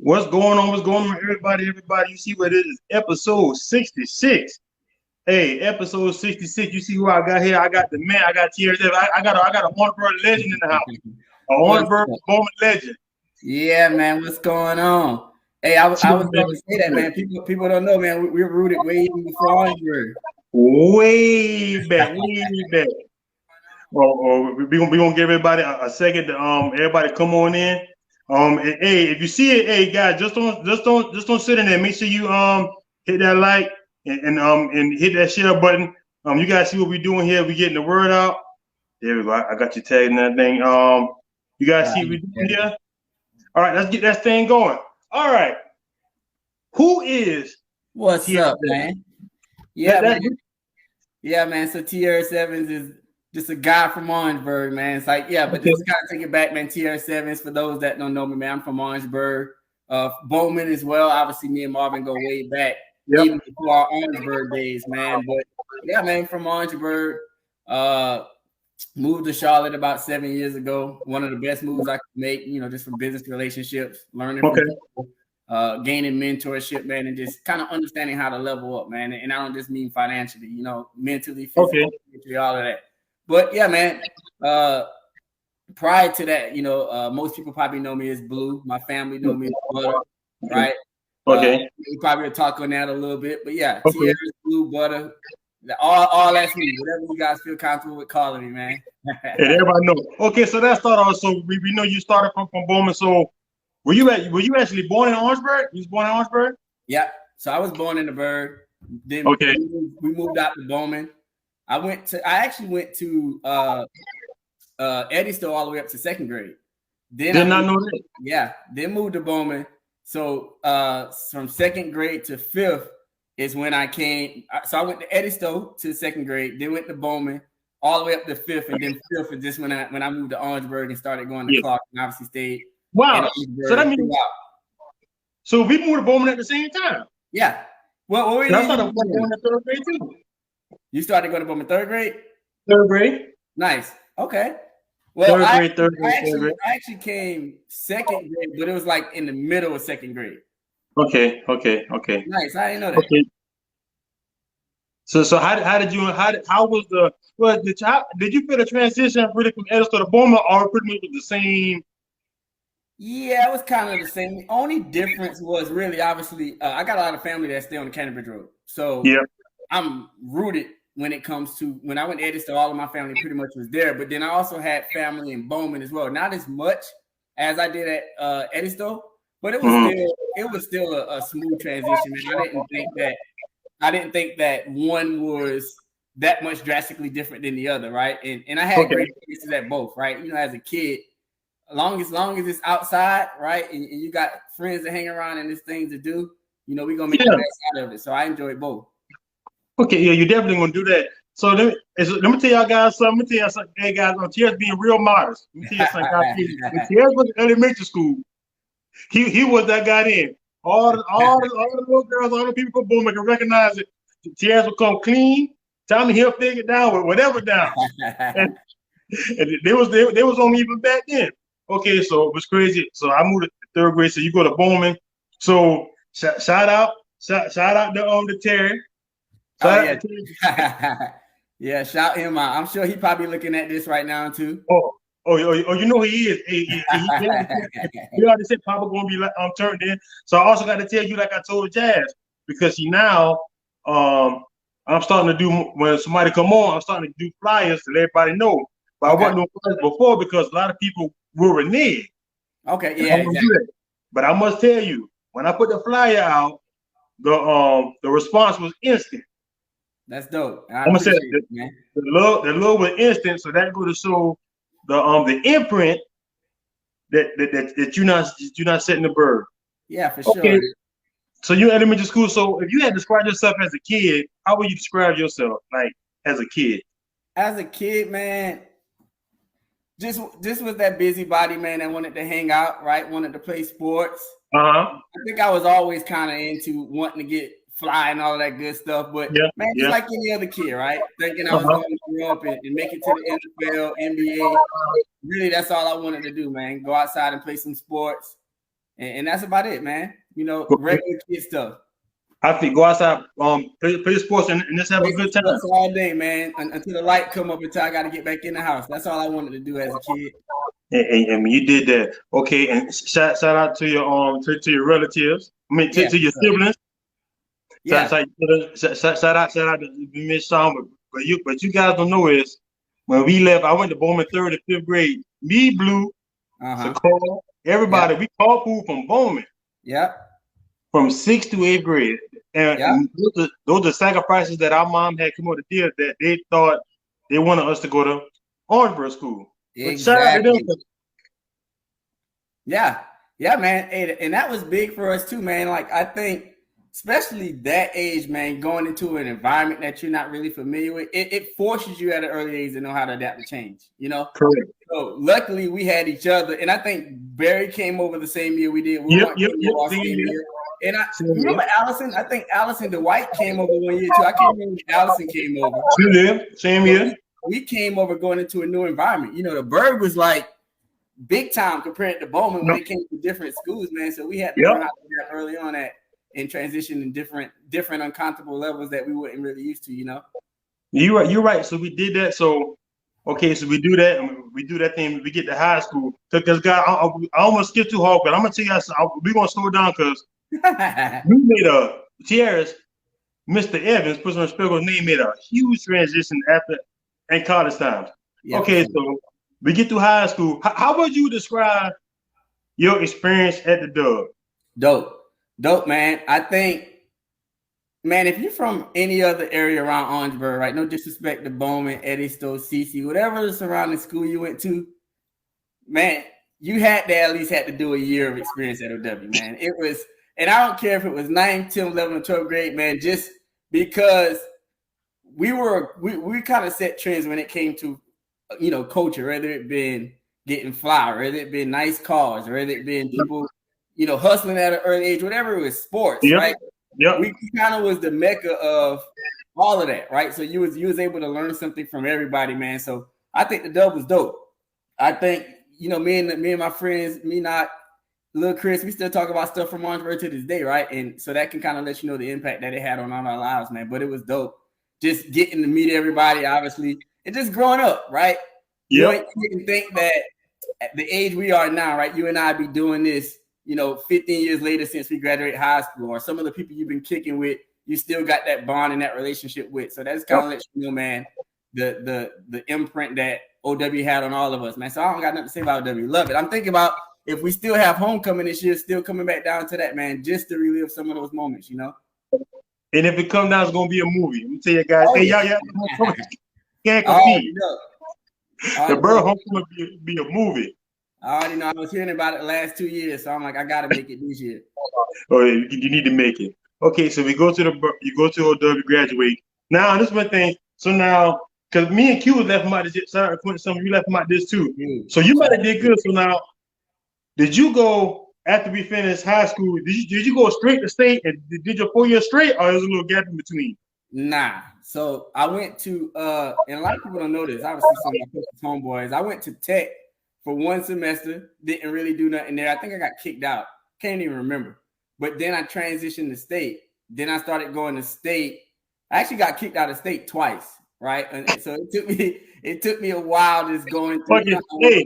What's going on? What's going on, everybody? Everybody, you see what it is? Episode 66. Hey, episode 66. You see who I got here? I got the man. I got Tieresse Evans. I got a Orangeburg legend in the house. A Orangeburg moment legend. Yeah, man. What's going on? Hey, I was going to say that, man. People don't know, man. We're rooted way before Orangeburg. Way back. Well, we gonna give everybody a second to everybody come on in. And, hey, if you see it, hey guys, just don't sit in there. Make sure you hit that like and hit that share button. You guys see what we're doing here? We're getting the word out. There we go. I got you tagged in that thing. You guys see what we're doing here? All right, let's get that thing going. All right. Who is What's up, man? Yeah, man. Yeah, man. So Tieresse Evans is just a guy from Orangeburg, man. It's like, yeah, but just gotta take it back, man. Tieresse Evans, for those that don't know me, man, I'm from Orangeburg. Bowman as well. Obviously, me and Marvin go way back, even before our Orangeburg days, man. But yeah, man, from Orangeburg. Moved to Charlotte about 7 years ago. One of the best moves I could make, just from business relationships, learning from people, gaining mentorship, man, and just kind of understanding how to level up, man. And I don't just mean financially, mentally, physically, all of that. But yeah, man, prior to that, most people probably know me as Blue. My family know me as Butter, right? Okay. We probably will talk on that a little bit. But yeah, Tieresse, Blue, Butter. All that's me. Whatever you guys feel comfortable with calling me, man. And everybody know. Okay, so that started off. So we know you started from Bowman. So were you actually born in Orangeburg? You was born in Orangeburg? Yeah. So I was born in the Burg. Then we moved out to Bowman. I actually went to Eddystone all the way up to second grade. Then did not know that. Yeah. Then moved to Bowman. So from second grade to fifth is when I came. So I went to Eddystone to second grade, then went to Bowman all the way up to fifth, and then fifth is just when I moved to Orangeburg and started going to Clark, and obviously stayed. Wow. So that means so we moved to Bowman at the same time. Yeah. Well, I started going to third grade too. You started going to Bowman third grade? Third grade. Nice. Okay. Well, third grade. I actually came second grade, but it was like in the middle of second grade. Okay. Nice. I didn't know that. Okay. So did you feel the transition really from Eddystone to Bowman, or pretty much the same? Yeah, it was kind of the same. The only difference was really, obviously, I got a lot of family that stay on the Cambridge Road. So I'm rooted when it comes to, when I went to Eddystone, all of my family pretty much was there. But then I also had family in Bowman as well. Not as much as I did at Eddystone, but it was still a smooth transition. Man. I didn't think that one was that much drastically different than the other, right? And I had great experiences at both, right? As a kid, as long as it's outside, right, and you got friends to hang around and there's things to do, we're gonna make the best out of it. So I enjoyed both. Okay, yeah, you're definitely gonna do that. So let me tell y'all guys something. Hey guys, Tieresse being real modest. Let me tell you something, guys. When Tieresse was in elementary school, he was that guy then. All the little girls, all the people from Bowman can recognize it. Tieresse will come clean. Tell me he'll figure it down with whatever down. and they was on even back then. Okay, so it was crazy. So I moved to third grade. So you go to Bowman. So shout out to Terry. Yeah, shout him out. I'm sure he probably looking at this right now too. Oh, you know he is. He already said Papa gonna be turned in. So I also got to tell you, like I told Jazz, because now I'm starting to do, when somebody come on, I'm starting to do flyers to let everybody know. But I wasn't doing flyers before because a lot of people were reneged. Okay, yeah, exactly. But I must tell you, when I put the flyer out, the response was instant. That's dope. I'm gonna say the love was instant, so that go to show the imprint that you're not setting the bird. Yeah, for sure. So you're in elementary school. So if you had to describe yourself as a kid, how would you describe yourself, like as a kid? As a kid, man, just was that busybody, man, that wanted to hang out, right? Wanted to play sports. I think I was always kind of into wanting to get fly and all of that good stuff. But man, just like any other kid, right? Thinking I was going to grow up and make it to the NFL, NBA. Really, that's all I wanted to do, man. Go outside and play some sports. And that's about it, man. Regular kid stuff. I think go outside, play sports, and just have a good time. All day, man, until the light come up, until I got to get back in the house. That's all I wanted to do as a kid. And you did that, okay? And shout out to your to your relatives. I mean, to your siblings. Yeah. Shout out to Miss Sean. But you guys don't know is when we left, I went to Bowman 3rd and 5th grade. Me, Blue, Sakura, everybody, we called food from Bowman. Yeah. From 6th to 8th grade. And those are sacrifices that our mom had come over to deal that they thought they wanted us to go to Orangeburg school. Exactly. Yeah, man. And that was big for us too, man. Like, I think, especially that age, man, going into an environment that you're not really familiar with, it forces you at an early age to know how to adapt to change, Correct. So luckily we had each other. And I think Barry came over the same year we did. And I remember Allison. I think Allison Dwight came over one year too. I can't remember when Allison came over. Same year. We came over going into a new environment. The Berg was like big time compared to Bowman when it came to different schools, man. So we had to learn how to do that early on and transition in different uncomfortable levels that we weren't really used to, You're right. So we did that. So so we do that, and we do that thing. We get to high school. Because God, I almost skipped too hard, but I'm gonna tell you, we're gonna slow down because we made a Tieresse, Mr. Evans, put some Spiegel name, made a huge transition after in college times. Yeah. Okay, so we get to high school. How would you describe your experience at the Dub? Dope, man. I think, man, if you're from any other area around Orangeburg, right? No disrespect to Bowman, Eddystone, CC, whatever the surrounding school you went to, man, you had to do a year of experience at OW, man. It was, and I don't care if it was 9th, 10th, 11th, 12th grade, man, just because we kind of set trends when it came to, culture, whether it been getting flour, whether it been nice cars, whether it been people, hustling at an early age, whatever it was, sports, right? Yeah. We kind of was the mecca of all of that, right? So you was able to learn something from everybody, man. So I think the Dub was dope. I think, me and my friends, Lil Chris, we still talk about stuff from Orangeburg to this day, right? And so that can kind of let you know the impact that it had on all our lives, man. But it was dope. Just getting to meet everybody, obviously, and just growing up, right? Yeah. You can think that at the age we are now, right? You and I be doing this, 15 years later since we graduated high school, or some of the people you've been kicking with, you still got that bond and that relationship with. So that's kind of let you know, man, the imprint that OW had on all of us, man. So I don't got nothing to say about OW. Love it. I'm thinking about if we still have homecoming this year, still coming back down to that, man, just to relive some of those moments, And if it comes down, it's gonna be a movie. Let me tell you guys, y'all can't compete. The Bird Homecoming be a movie. I already know. I was hearing about it the last 2 years, so I'm like, I gotta make it this year. Oh, you need to make it. Okay, so you go to OW, graduate. Now this is one thing. So now, because me and Q left them out this, sorry, Quentin, some of you left them out this too. So you might have did good. So now, did you go after we finished high school? Did you go straight to state and did your 4 years straight, or there's a little gap in between? Nah. So I went to and a lot of people don't know this. Obviously, some of my homeboys. I went to Tech for 1 semester. Didn't really do nothing there. I think I got kicked out. Can't even remember. But then I transitioned to state. Then I started going to state. I actually got kicked out of state twice, right? And so it took me a while just going through. Hey,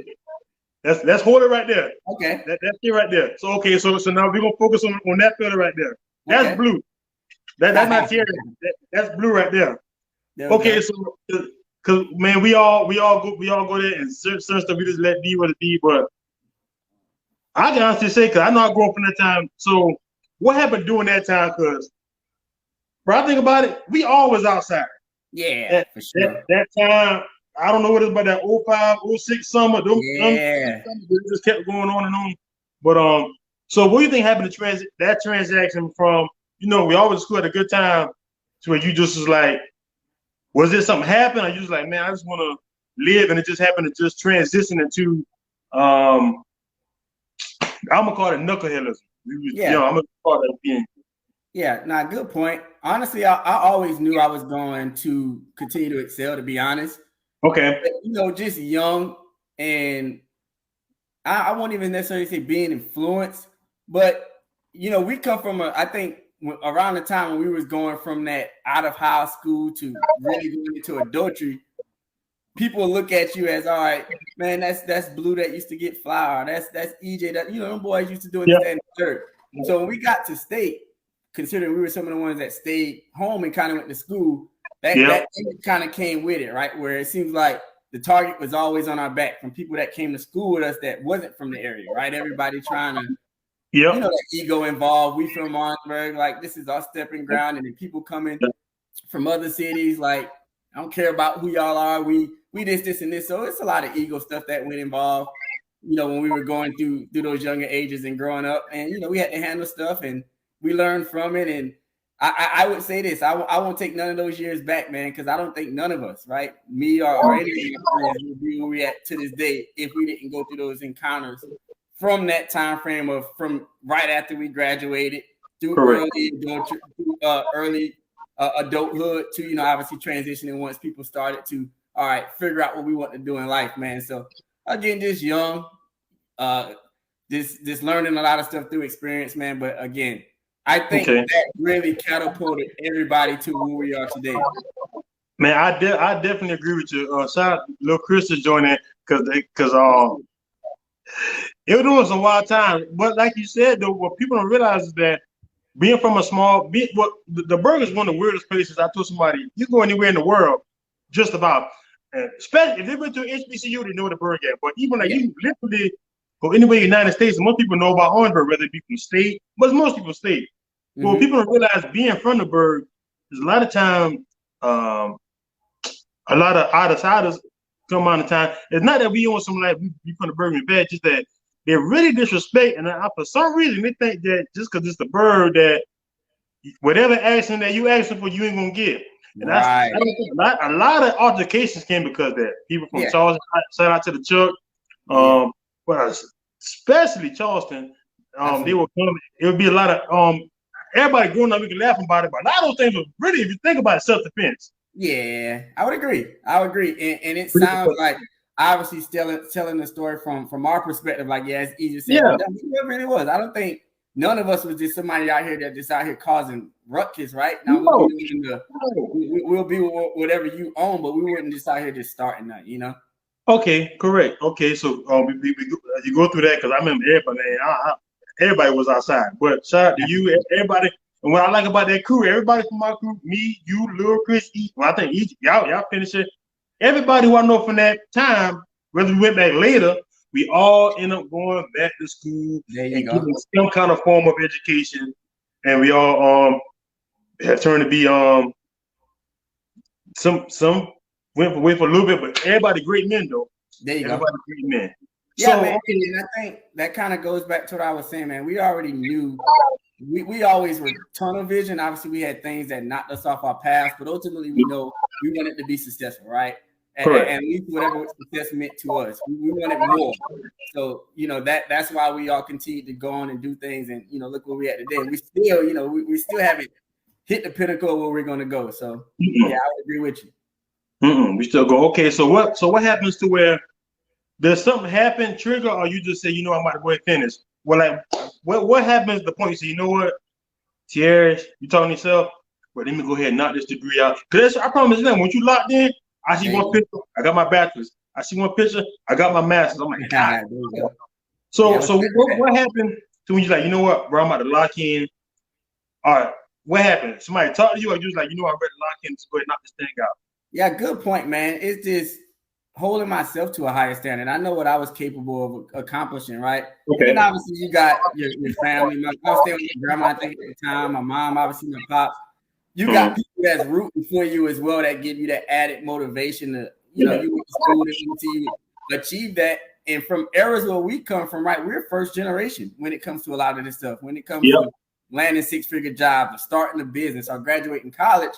let's hold it right there. Okay. That's it right there. So okay, so now we're gonna focus on that fella right there. That's okay. Blue. That's not Tieresse. That's Blue right there. Okay, so because man, we all go there and certain stuff we just let be what it be. But I can honestly say, because I know I grew up in that time. So what happened during that time? Because when I think about it, we always outside. Yeah, for sure. That time, I don't know what it's about that 05, 06 summer. It just kept going on and on. But so what do you think happened to that transaction from, we always school at a good time to where you just was like, was there something happen? Or you was like, man, I just want to live, and it just happened to just transition into I'm gonna call it knuckleheadism. I'm gonna call that being. Yeah, good point. Honestly, I always knew I was going to continue to excel, to be honest. Okay. But, just young, and I won't even necessarily say being influenced, But we come from I think around the time when we was going from that out of high school to really going into adultery, people look at you as, all right, man, that's Blue that used to get flour. That's EJ that them boys used to do in the third. So when we got to state, considering we were some of the ones that stayed home and kind of went to school, that kind of came with it, right? Where it seems like the target was always on our back from people that came to school with us that wasn't from the area, right? Everybody trying to, that ego involved. We from Orangeburg, like this is our stepping ground, and then people coming from other cities, like I don't care about who y'all are. We this and this. So it's a lot of ego stuff that went involved, when we were going through those younger ages and growing up, and we had to handle stuff and we learned from it. And I would say this, I won't take none of those years back, man, because I don't think none of us, right, me or any of my friends would be where we at to this day if we didn't go through those encounters from that time frame of from right after we graduated through early adulthood to obviously transitioning once people started to figure out what we want to do in life, man. So again, just young, this learning a lot of stuff through experience, man. But again, I think that really catapulted everybody to who we are today. Man, I definitely agree with you. Shout out little Chris to join in because it was a wild time. But like you said, though, what people don't realize is that being from a small, the Burg is one of the weirdest places. I told somebody, you go anywhere in the world, just about, especially if they went to HBCU, they know the Burg at. But even like you literally go anywhere in the United States, most people know about Orangeburg, whether it be from state, but most people state. Mm-hmm. But people don't realize being from the Burg, there's a lot of time, a lot of outsiders come on the time. It's not that we want some like we from the Burg and bad, just that they really disrespect, and for some reason they think that just because it's the Burg that whatever action that you asking for, you ain't gonna get. And right. A lot of altercations came because of that. People from Charleston, shout out to the Chuck, but especially Charleston, they will come. It would be a lot of everybody growing up, we can laugh about it, but a lot of those things were really, if you think about it, self-defense. Yeah, I would agree. And it sounds like obviously still telling the story from our perspective, like, it's easy to say, but it really was. I don't think none of us was just somebody out here that just out here causing ruckus, right? Now we'll be whatever you own, but we wouldn't just out here just starting that, Okay, correct. Okay, so you go through that because I remember everybody was outside. But shout out to you, everybody. And what I like about that crew, everybody from my crew, me, you, Lil Chris, I think y'all finish it. Everybody who I know from that time, whether we went back later, we all end up going back to school and getting some kind of form of education, and we all have turned to be some went away for a little bit, but everybody great men though. There you everybody go. Great men. Yeah, so, man, and I think that kind of goes back to what I was saying, man. We already knew. We always were tunnel vision. Obviously, we had things that knocked us off our path, but ultimately, we know we wanted to be successful, right? And at least whatever success meant to us, we wanted more. So, that's why we all continued to go on and do things. And, look where we at today. And we still, we still haven't hit the pinnacle where we're going to go. So, I would agree with you. We still go, okay. So what happens to where does something happen, trigger, or you just say, I might go ahead and finish? Well, like, what happens at the point you say, you know what, Tieresse, you talking to yourself, well, let me go ahead and knock this degree out. Because I promise you, once you locked in, I see one picture, I got my bachelor's. I see one picture, I got my master's. I'm like, God. So what happened to when you're like, you know what, bro, I'm about to lock in. All right, what happened? Somebody talk to you, or you was like, I'm ready to lock in, just go ahead and knock this thing out? Yeah, good point, man. It's just holding myself to a higher standard. I know what I was capable of accomplishing, right? Okay. And obviously you got your family. I was staying with my grandma, I think, at the time, my mom, obviously my pops. You got people that's rooting for you as well that give you that added motivation to, you went to school to achieve that. And from eras where we come from, right, we're first generation when it comes to a lot of this stuff. When it comes to landing six-figure jobs or starting a business or graduating college.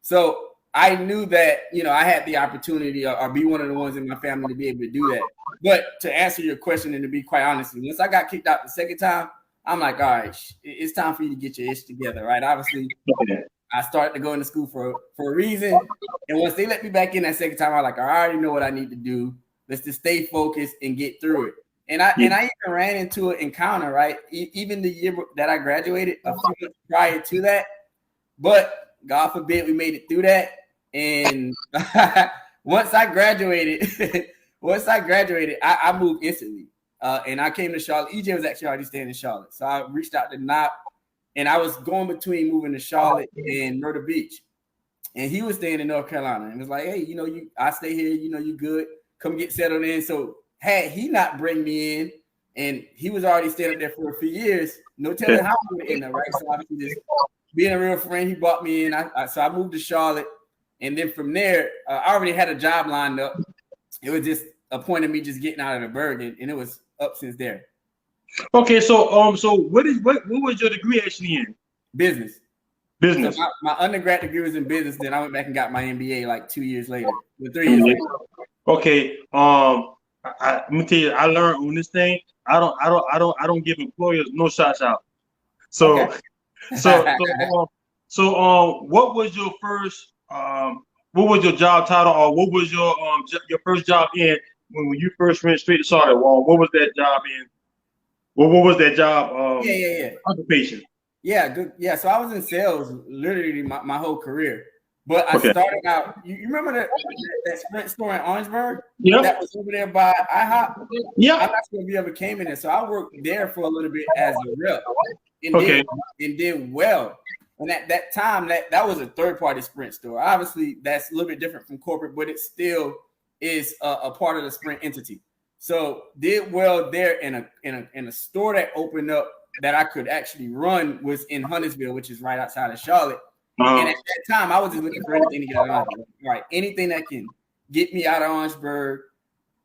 So I knew that, I had the opportunity or be one of the ones in my family to be able to do that. But to answer your question and to be quite honest, once I got kicked out the second time, I'm like, all right, it's time for you to get your ish together, right? Obviously, I started to go into school for a reason. And once they let me back in that second time, I was like, I already know what I need to do. Let's just stay focused and get through it. And I even ran into an encounter, right? Even the year that I graduated, a few months prior to that. But God forbid we made it through that. And once I graduated, I moved instantly. And I came to Charlotte. EJ was actually already staying in Charlotte. So I reached out to Knopp, and I was going between moving to Charlotte and Myrtle Beach. And he was staying in North Carolina and was like, hey, I stay here, you good. Come get settled in. So had he not bring me in, and he was already staying up there for a few years, no telling how we would end up, right? So obviously just being a real friend, he brought me in. So I moved to Charlotte. And then from there, I already had a job lined up. It was just a point of me just getting out of the burg, and it was up since there. Okay, so what was your degree actually in? Business. Business. So my undergrad degree was in business. Then I went back and got my MBA like 2 years later, 3 years later. Okay. Let me tell you, I learned on this thing. I don't give employers no shots out. So, okay. What was your first? What was your job title, or what was your first job in when you first went straight to Charlotte? What was that job in? What was that job? Occupation. Yeah, good. Yeah, so I was in sales literally my whole career. But I started out. You remember that Sprint store in Orangeburg? Yeah. That was over there by IHOP. Yeah. I'm not sure if you ever came in there. So I worked there for a little bit as a rep, and did well. And at that time, that was a third-party Sprint store. Obviously, that's a little bit different from corporate, but it still is a part of the Sprint entity. So did well there in a store that opened up that I could actually run was in Huntersville, which is right outside of Charlotte. And at that time, I was just looking for anything to get out of Orangeburg. Right, anything that can get me out of Orangeburg,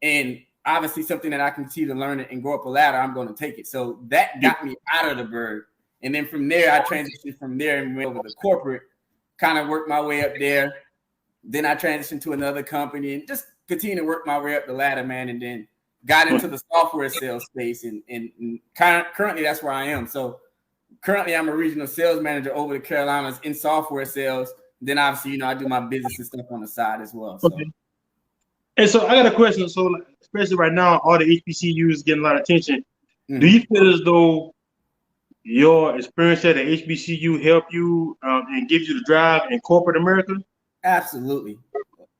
and obviously something that I can continue to learn it and go up a ladder, I'm going to take it. So that got me out of the burg. And then from there, I transitioned from there and went over to corporate, kind of worked my way up there. Then I transitioned to another company and just continued to work my way up the ladder, man. And then got into the software sales space. And currently, that's where I am. So currently, I'm a regional sales manager over the Carolinas in software sales. Then obviously, I do my business and stuff on the side as well. So. Okay. And so I got a question. So especially right now, all the HBCUs getting a lot of attention. Mm-hmm. Do you feel as though your experience at the HBCU help you and gives you the drive in corporate America? Absolutely.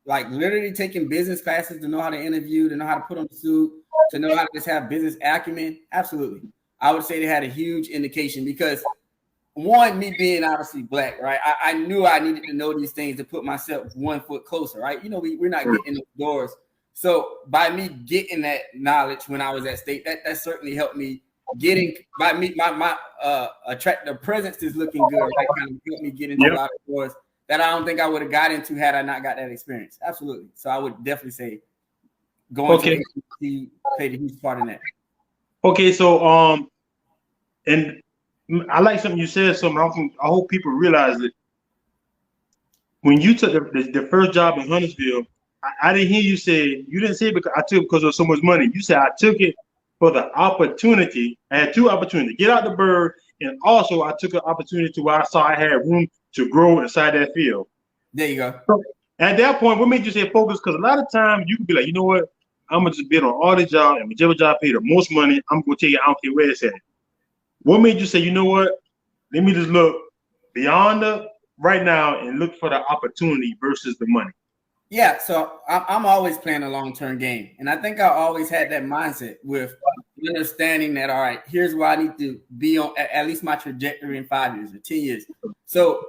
Like literally taking business classes to know how to interview, to know how to put on the suit, to know how to just have business acumen. Absolutely. I would say they had a huge indication because one, me being obviously Black, right? I knew I needed to know these things to put myself 1 foot closer, right? We're not getting those doors. So by me getting that knowledge when I was at State, that certainly helped me getting my attractive presence is looking good, right? Kind of helped me get into a lot of doors that I don't think I would have got into had I not got that experience. Absolutely. So I would definitely say going to HBCU played a huge part in that. Okay, so and I like something you said. I hope people realize it. When you took the first job in Huntersville, I didn't hear you say, you didn't say because I took it because of so much money. You said I took it for the opportunity. I had two opportunities: get out the bird, and also I took an opportunity where I saw I had room to grow inside that field. There you go. So at that point, what made you say focus? Because a lot of times you could be like, you know what? I'm gonna just bid on all the jobs, and whichever job pay the most money, I'm gonna tell you I don't care where it's at. What made you say, you know what? Let me just look beyond the right now and look for the opportunity versus the money. Yeah, so I'm always playing a long-term game. And I think I always had that mindset with understanding that, all right, here's where I need to be on at least my trajectory in 5 years or 10 years. So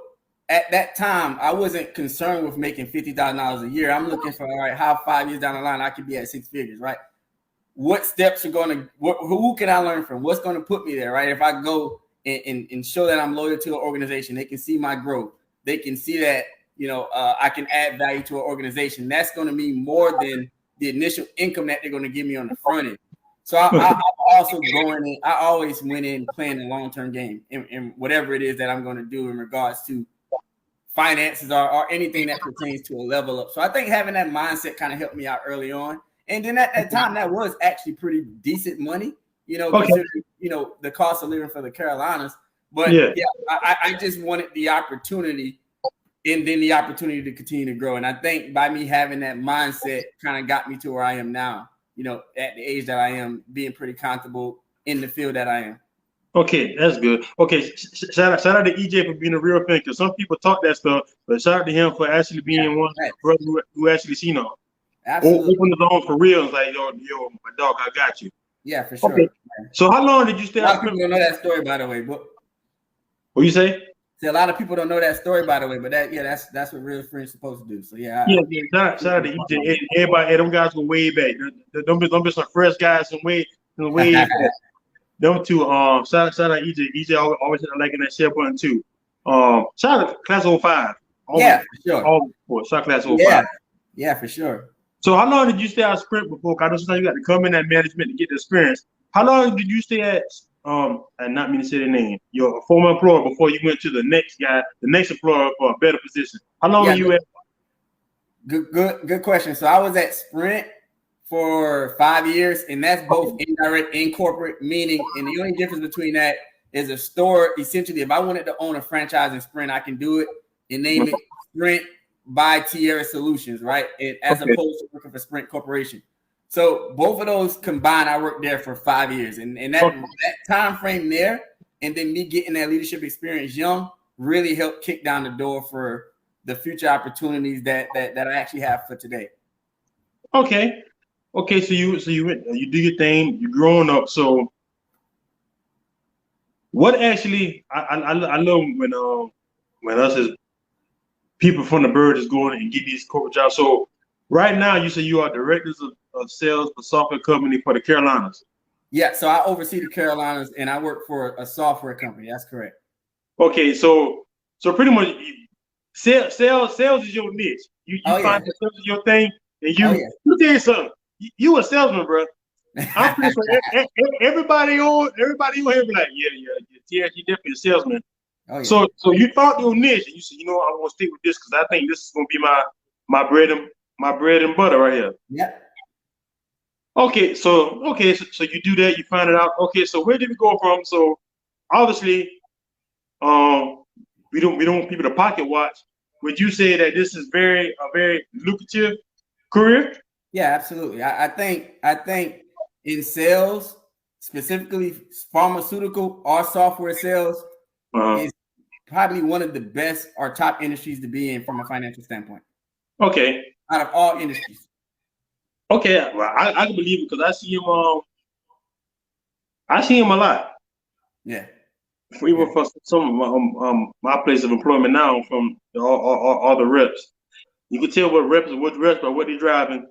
at that time, I wasn't concerned with making $50,000 a year. I'm looking for, all right, how 5 years down the line I could be at six figures, right? What steps are going to, who can I learn from? What's going to put me there, right? If I go and show that I'm loyal to an organization, they can see my growth. They can see that, I can add value to an organization. That's going to mean more than the initial income that they're going to give me on the front end. So I also going in. I always went in playing a long-term game in whatever it is that I'm going to do in regards to finances or anything that pertains to a level up. So I think having that mindset kind of helped me out early on. And then at that time, that was actually pretty decent money, considering, the cost of living for the Carolinas. But I just wanted the opportunity. And then the opportunity to continue to grow. And I think by me having that mindset kind of got me to where I am now. at the age that I am, being pretty comfortable in the field that I am. Okay, that's good. Okay, shout out to EJ for being a real thinker. Some people talk that stuff, but shout out to him for actually being one brother who actually Absolutely. open his own for real. It's like, yo, my dog, I got you. Yeah, for sure. Okay. So how long did you stay? A lot of people don't know that story, by the way. But what you say? A lot of people don't know that story, by the way. But that's what real friends supposed to do. So yeah. Shout out to EJ. Everybody, them guys go way back. Don't be some fresh guys some way back. Them two, shout out EJ. EJ always like in that share button too. Shout out to Class 05. Yeah, for sure. Shout out Class 05. Yeah, for sure. So how long did you stay at Sprint before? I know sometimes you got to come in that management to get the experience. How long did you stay at and not mean to say the name, your former employer before you went to the next employer for a better position? How long were you at? Good question. So I was at Sprint for 5 years, and that's both indirect and corporate, meaning, and the only difference between that is a store. Essentially, if I wanted to own a franchise in Sprint, I can do it and name it Sprint by Tieresse Solutions, right? As opposed to working for Sprint Corporation. So both of those combined, I worked there for 5 years, and that time frame there, and then me getting that leadership experience young really helped kick down the door for the future opportunities that I actually have for today. Okay, so you do your thing. You're growing up. So what actually I love when us as people from the bird is going and get these corporate jobs. So right now, you say you are directors of sales for software company for the Carolinas. Yeah, so I oversee the Carolinas, and I work for a software company. That's correct. Okay, so pretty much sales is your niche. You find that sales is your thing, and you tell you something. You a salesman, bro. I'm pretty sure everybody on here be like, yeah, you definitely a salesman. Oh, yeah. So you thought your niche, and you said, I want to stick with this because I think this is gonna be my bread and butter right here. Yeah. Okay, so you do that, you find it out. Okay, so where did we go from? So obviously, we don't want people to pocket watch. Would you say that this is a very lucrative career? Yeah, absolutely. I think in sales, specifically pharmaceutical or software sales, is probably one of the best or top industries to be in from a financial standpoint. Okay. Out of all industries. Okay, well, I can believe it because I see him a lot. Yeah. Even for some of my place of employment now, from all the reps. You can tell what reps by what they're driving.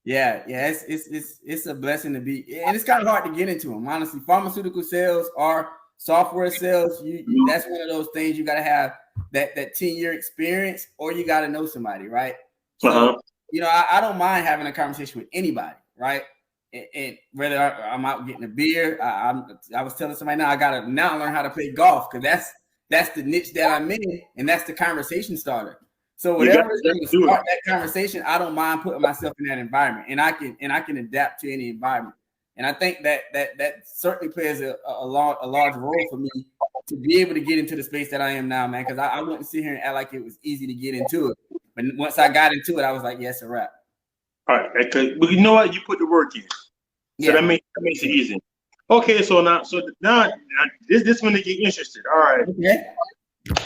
Yeah, it's a blessing to be, and it's kind of hard to get into them. Honestly, pharmaceutical sales or software sales, that's one of those things you got to have that 10-year experience, or you got to know somebody, right? So, I don't mind having a conversation with anybody, right? And whether I'm out getting a beer, I was telling somebody now I got to now learn how to play golf because that's the niche that I'm in, and that's the conversation starter. So whatever is going to start that conversation, I don't mind putting myself in that environment, and I can adapt to any environment. And I think that certainly plays a large role for me to be able to get into the space that I am now, man. Because I wouldn't sit here and act like it was easy to get into it, but once I got into it, I was like, yes, a wrap. All right, but you know what? You put the work in, so that makes it easy. Okay, so now this one to get interested. All right. Okay.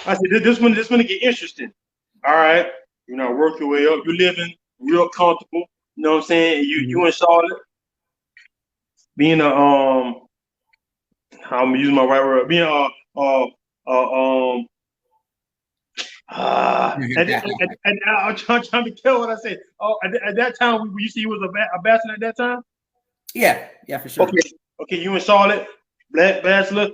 I said this one to get interesting. All right, work your way up. You're living real comfortable. You know what I'm saying? You in Charlotte, being I'm using my right word. Being I'm trying to tell what I said. Oh, at that time, you see, you was a bachelor at that time. Yeah, for sure. Okay, you in Charlotte, black bachelor,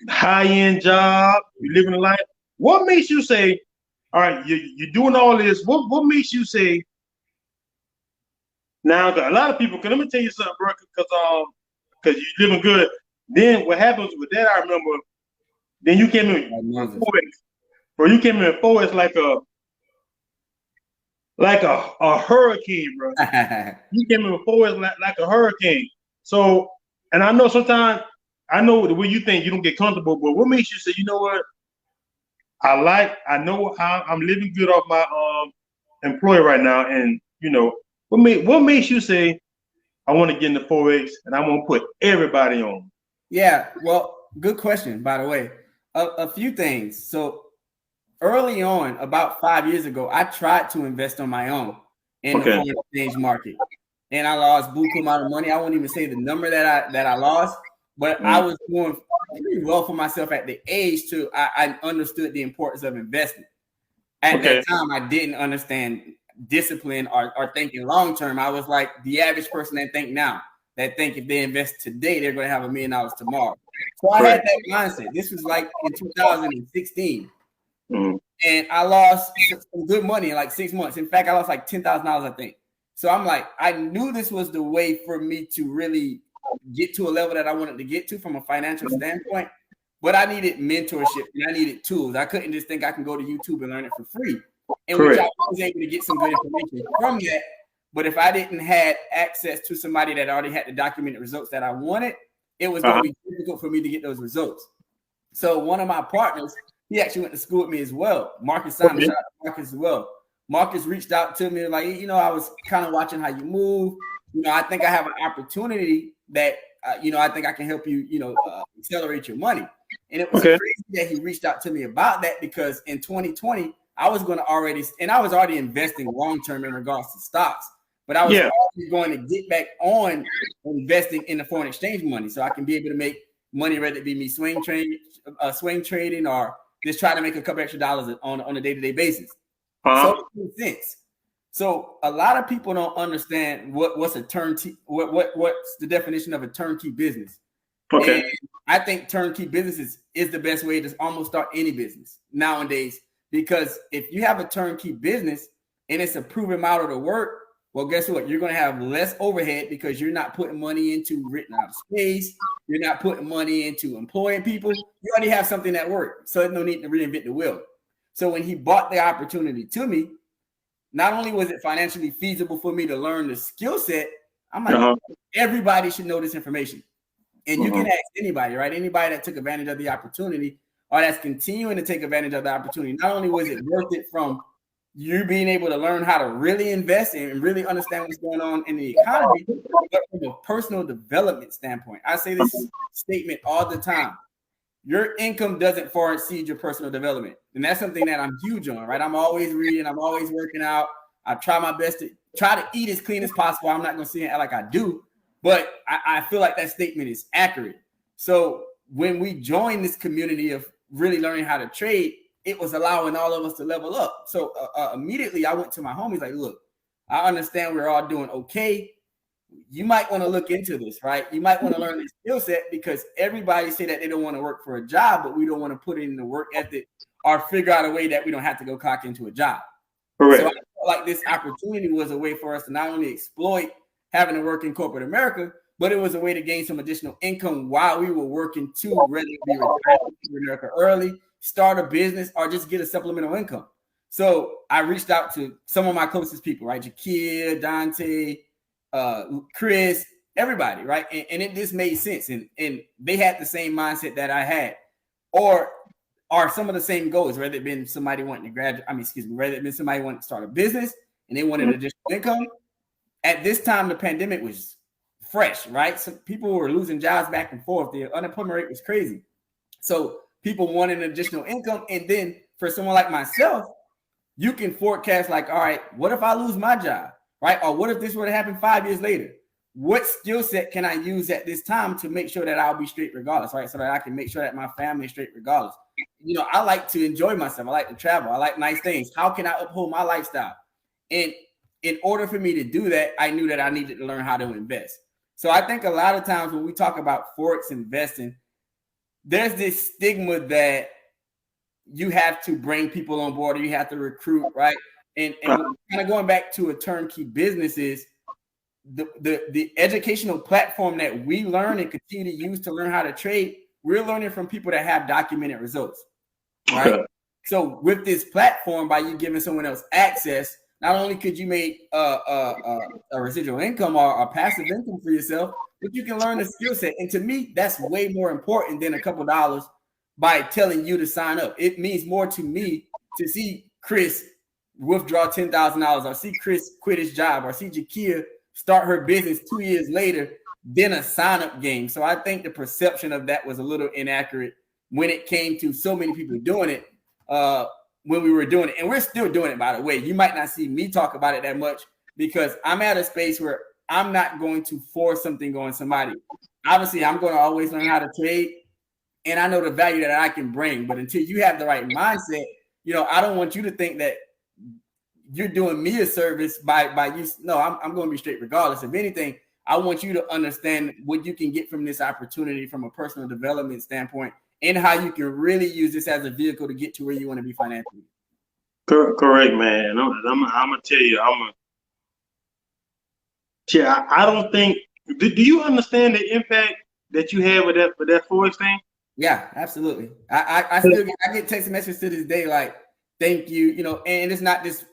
high-end job. You living a life. What makes you say, all right, you're doing all this? What makes you say? Now, a lot of people. Cause let me tell you something, bro. Because you're living good. Then what happens with that? I remember. Then you came in with Forex. Bro, you came in with Forex like a hurricane, bro. You came in with Forex like a hurricane. So, and I know sometimes I know the way you think you don't get comfortable, but what makes you say, you know what? I know how I'm living good off my employer right now, and What makes you say, I want to get into Forex and I want to put everybody on? Yeah, well, good question, by the way. A few things. So early on, about 5 years ago, I tried to invest on my own in the foreign exchange market, and I lost buku amount of money. I won't even say the number that I lost, but I was doing pretty well for myself at the age to I understood the importance of investing. At that time, I didn't understand discipline or thinking long term. I was like the average person that think now, that think if they invest today, they're going to have $1 million tomorrow. So I had that mindset. This was like in 2016. And I lost some good money in like 6 months. In fact, I lost like $10,000, I think. So I'm like, I knew this was the way for me to really get to a level that I wanted to get to from a financial standpoint. But I needed mentorship and I needed tools. I couldn't just think I can go to YouTube and learn it for free. And which I was able to get some good information from that. But if I didn't have access to somebody that already had the documented results that I wanted, it was going to be difficult for me to get those results. So one of my partners, he actually went to school with me as well. Marcus Simon, shout out to Marcus as well. Marcus reached out to me like, I was kind of watching how you move. I think I have an opportunity that, I think I can help you, accelerate your money. And it was crazy that he reached out to me about that because in 2020, I was already investing long-term in regards to stocks, but I was already going to get back on investing in the foreign exchange money so I can be able to make money, whether it be me swing trading or just try to make a couple extra dollars on a day-to-day basis. So it makes sense. So a lot of people don't understand what's a turnkey, what's the definition of a turnkey business. And I think turnkey businesses is the best way to almost start any business nowadays, because if you have a turnkey business and it's a proven model to work, well, guess what? You're going to have less overhead because you're not putting money into renting out space. You're not putting money into employing people. You already have something that works. So there's no need to reinvent the wheel. So when he bought the opportunity to me, not only was it financially feasible for me to learn the skill set, I'm like, everybody should know this information. And you can ask anybody, right? Anybody that took advantage of the opportunity or that's continuing to take advantage of the opportunity. Not only was it worth it from you being able to learn how to really invest and really understand what's going on in the economy, but from a personal development standpoint. I say this statement all the time. Your income doesn't far exceed your personal development. And that's something that I'm huge on, right? I'm always reading. I'm always working out. I try my best to try to eat as clean as possible. I'm not going to say it like I do, but I feel like that statement is accurate. So when we join this community of really learning how to trade, it was allowing all of us to level up. So immediately I went to my homies like, look, I understand we're all doing okay. You might want to look into this, right? You might want to learn this skill set because everybody say that they don't want to work for a job, but we don't want to put in the work ethic or figure out a way that we don't have to go clock into a job. Correct. So I felt like this opportunity was a way for us to not only exploit having to work in corporate America, but it was a way to gain some additional income while we were working to whether it be retire in America early, start a business, or just get a supplemental income. So I reached out to some of my closest people, right? Jakia, Dante, Chris, everybody, right? And it just made sense. And they had the same mindset that I had, or some of the same goals, whether it been somebody wanting to graduate, whether it been somebody wanting to start a business and they wanted additional income. At this time, the pandemic was fresh, right? So people were losing jobs back and forth. The unemployment rate was crazy. So people wanted an additional income. And then for someone like myself, you can forecast like, all right, what if I lose my job? Right? Or what if this were to happen 5 years later? What skill set can I use at this time to make sure that I'll be straight regardless, right? So that I can make sure that my family is straight regardless. I like to enjoy myself. I like to travel. I like nice things. How can I uphold my lifestyle? And in order for me to do that, I knew that I needed to learn how to invest. So I think a lot of times when we talk about Forex investing, there's this stigma that you have to bring people on board or you have to recruit, right? And kind of going back to a turnkey business is the educational platform that we learn and continue to use to learn how to trade. We're learning from people that have documented results, right? So with this platform, by you giving someone else access, not only could you make a residual income or a passive income for yourself, but you can learn the skill set. And to me, that's way more important than a couple dollars by telling you to sign up. It means more to me to see Chris withdraw $10,000, or see Chris quit his job, or see Jakia start her business 2 years later than a sign-up game. So I think the perception of that was a little inaccurate when it came to so many people doing it when we were doing it. And we're still doing it, by the way. You might not see me talk about it that much because I'm at a space where I'm not going to force something on somebody. Obviously, I'm going to always learn how to trade, and I know the value that I can bring. But until you have the right mindset, I don't want you to think that you're doing me a service by you. No, I'm going to be straight regardless. If anything, I want you to understand what you can get from this opportunity from a personal development standpoint, and how you can really use this as a vehicle to get to where you want to be financially. Correct, man. I'm gonna tell you, I don't think. Do you understand the impact that you have with that Forex thing? Yeah, absolutely. I still get text messages to this day like, thank you, and it's not just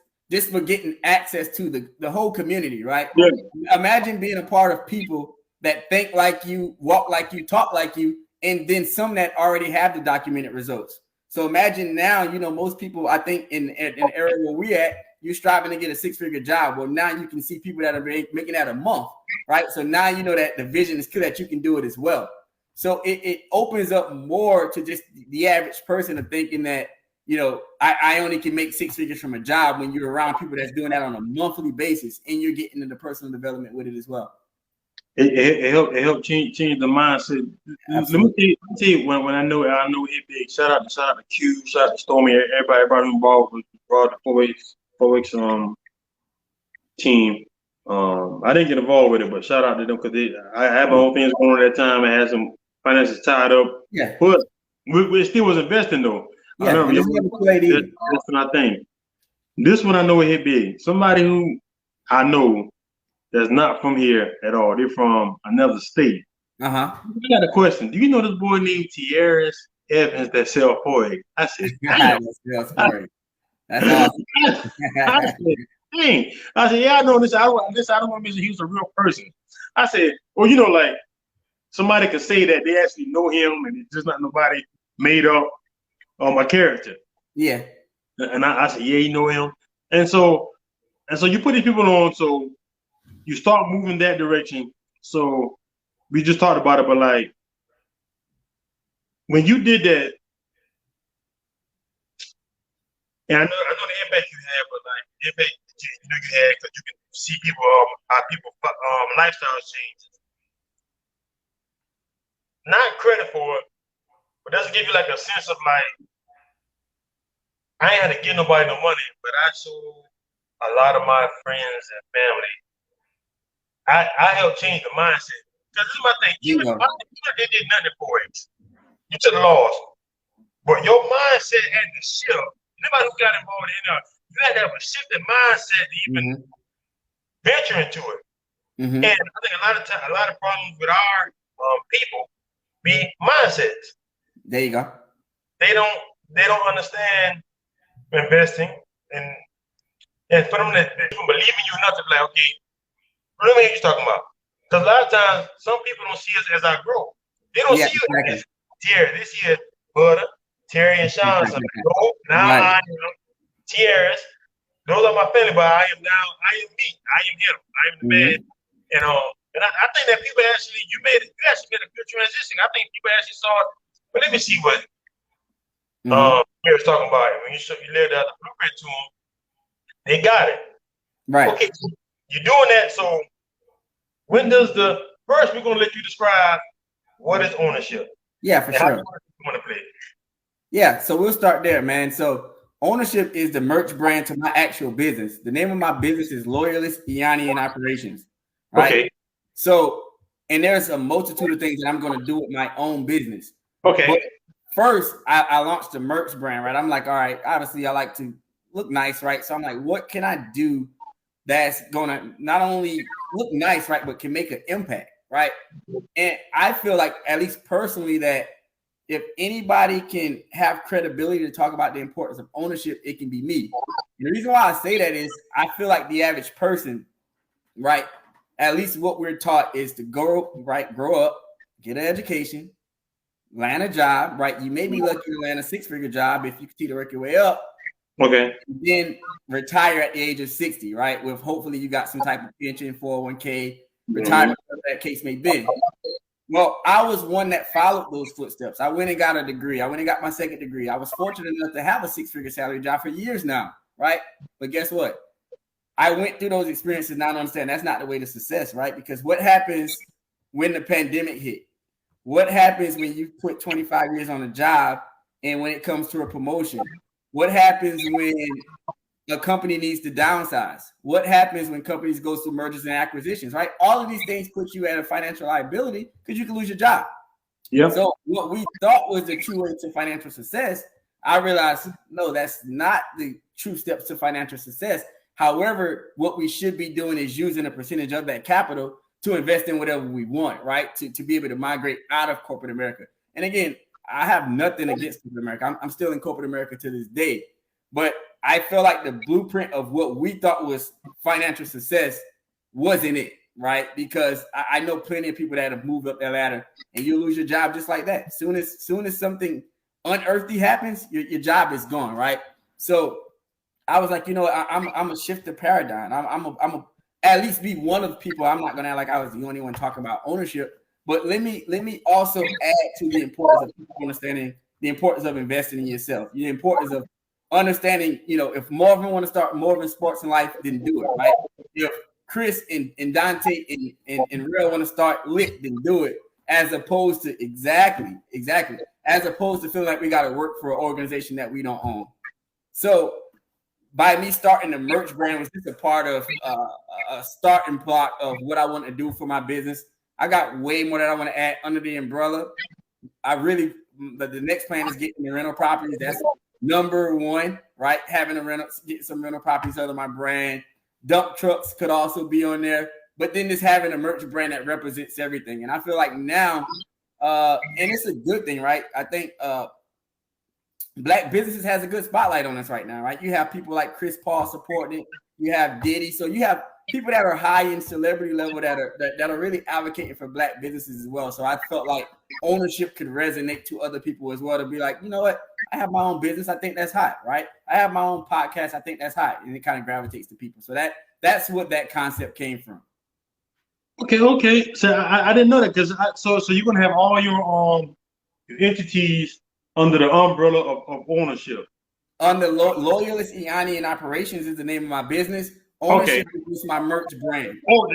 for getting access to the whole community, right? Yeah. Imagine being a part of people that think like you, walk like you, talk like you, and then some that already have the documented results. So imagine now, most people, I think in the area where we at, you're striving to get a 6-figure job. Well, now you can see people that are making that a month, right? So now you know that the vision is clear that you can do it as well. So it opens up more to just the average person of thinking that, I only can make 6 figures from a job, when you're around people that's doing that on a monthly basis and you're getting into personal development with it as well. It helped change the mindset. Absolutely. Let me tell you when I know it big. Shout out to Q, shout out to Stormy, everybody involved with the Forex team. I didn't get involved with it, but shout out to them because I had my own things going on at that time. I had some finances tied up. Yeah. But we still was investing though. Yeah, I remember that's what I think. This one I know it hit big. Somebody who I know that's not from here at all. They're from another state. I got a question. Do you know this boy named Tieresse Evans that sell Forex? I said, that's awesome. I said, dang. I said, yeah, I know this. I don't want to mention he was a real person. I said, well, like somebody could say that they actually know him and it's just not nobody made up a character. Yeah. And I said, yeah, you know him. And so you put these people on, so you start moving that direction. So we just talked about it, but like when you did that, and I know the impact you had, but like the impact you had because you can see people how people lifestyles change. Not credit for it, but doesn't give you like a sense of like I ain't had to give nobody no money, but I showed a lot of my friends and family. I helped change the mindset. Because this is my thing. Even if they did nothing for it, you took the loss. But your mindset had to shift. Anybody who got involved in it, you had to have a shifted mindset to even venture into it. And I think a lot of problems with our people be mindsets. There you go. They don't understand investing, and for them to believe in you enough to be like, okay, let me hear you talking about. Because a lot of times, some people don't see us as our growth. They don't see you as Terry. They see us Butter, Terry, and Sean. So, now I am Tieresse. Those are my family, but I am me. I am him. I am the man. And I think that people actually, you actually made a good transition. I think people actually saw it. But let me see what he was talking about. When you laid out the blueprint to them, they got it. Right. Okay, so you're doing that. So when does first we're gonna let you describe what is ownership? Yeah, for sure. Yeah, so we'll start there, man. So ownership is the merch brand to my actual business. The name of my business is Loyalist Iani in Operations. Right. Okay. So, and there's a multitude of things that I'm going to do with my own business. Okay. But first, I launched the merch brand, right? I'm like, all right, obviously I like to look nice, right? So I'm like, what can I do that's going to not only look nice, right, but can make an impact, right? And I feel like, at least personally, that if anybody can have credibility to talk about the importance of ownership, it can be me. And the reason why I say that is I feel like the average person, right, at least what we're taught is to grow up, get an education, land a job, right? You may be lucky to land a 6-figure job if you continue to work your way up. Okay. Then retire at the age of 60, right? With hopefully you got some type of pension, 401k, retirement, whatever that case may be. Well, I was one that followed those footsteps. I went and got a degree. I went and got my second degree. I was fortunate enough to have a 6-figure salary job for years now, right? But guess what? I went through those experiences now to understand that's not the way to success, right? Because what happens when the pandemic hit? What happens when you put 25 years on a job and when it comes to a promotion? What happens when a company needs to downsize? What happens when companies go through mergers and acquisitions, right? All of these things put you at a financial liability because you can lose your job. Yeah. So what we thought was the true way to financial success, I realized, no, that's not the true steps to financial success. However, what we should be doing is using a percentage of that capital to invest in whatever we want, right? To be able to migrate out of corporate America. And again, I have nothing against corporate America. I'm still in corporate America to this day. But I feel like the blueprint of what we thought was financial success wasn't it, right? Because I know plenty of people that have moved up that ladder and you lose your job just like that. Soon as something unearthly happens, your job is gone, right? So I was like, I'm gonna shift the paradigm. I'm a at least be one of the people. I'm not gonna act like I was the only one talking about ownership, but let me also add to the importance of understanding the importance of investing in yourself, the importance of understanding, if Marvin want to start Marvin Sports in Life, then do it, right? If Chris and Dante and Real want to start Lit, then do it. As opposed to exactly, as opposed to feeling like we got to work for an organization that we don't own. So by me starting the merch brand was just a part of a starting block of what I want to do for my business. I got way more that I want to add under the umbrella. The next plan is getting the rental properties. That's number one, right? Having get some rental properties under my brand. Dump trucks could also be on there, but then just having a merch brand that represents everything. And I feel like now, and it's a good thing, right? I think Black businesses has a good spotlight on us right now, right? You have people like Chris Paul supporting it. You have Diddy. So you have people that are high in celebrity level that are really advocating for Black businesses as well. So I felt like ownership could resonate to other people as well, to be like, you know what? I have my own business. I think that's hot, right? I have my own podcast. I think that's hot. And it kind of gravitates to people. So that's what that concept came from. Okay. So I didn't know that, because so you're going to have all your entities under the umbrella of ownership. Under Loyalist Iani and Operations is the name of my business. Ownership is my merch brand. Oh,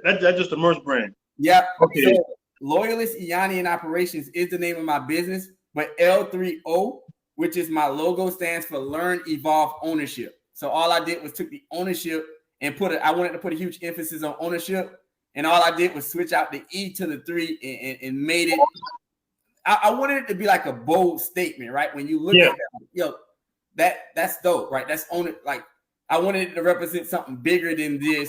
that's just the merch brand. Yeah. Okay. So Loyalist Iani and Operations is the name of my business, but L3O, which is my logo, stands for Learn, Evolve, Ownership. So all I did was took the ownership and I wanted to put a huge emphasis on ownership, and all I did was switch out the E to the 3 and made it. I wanted it to be like a bold statement, right? When you look at that, that's dope, right? That's own it. Like, I wanted it to represent something bigger than this,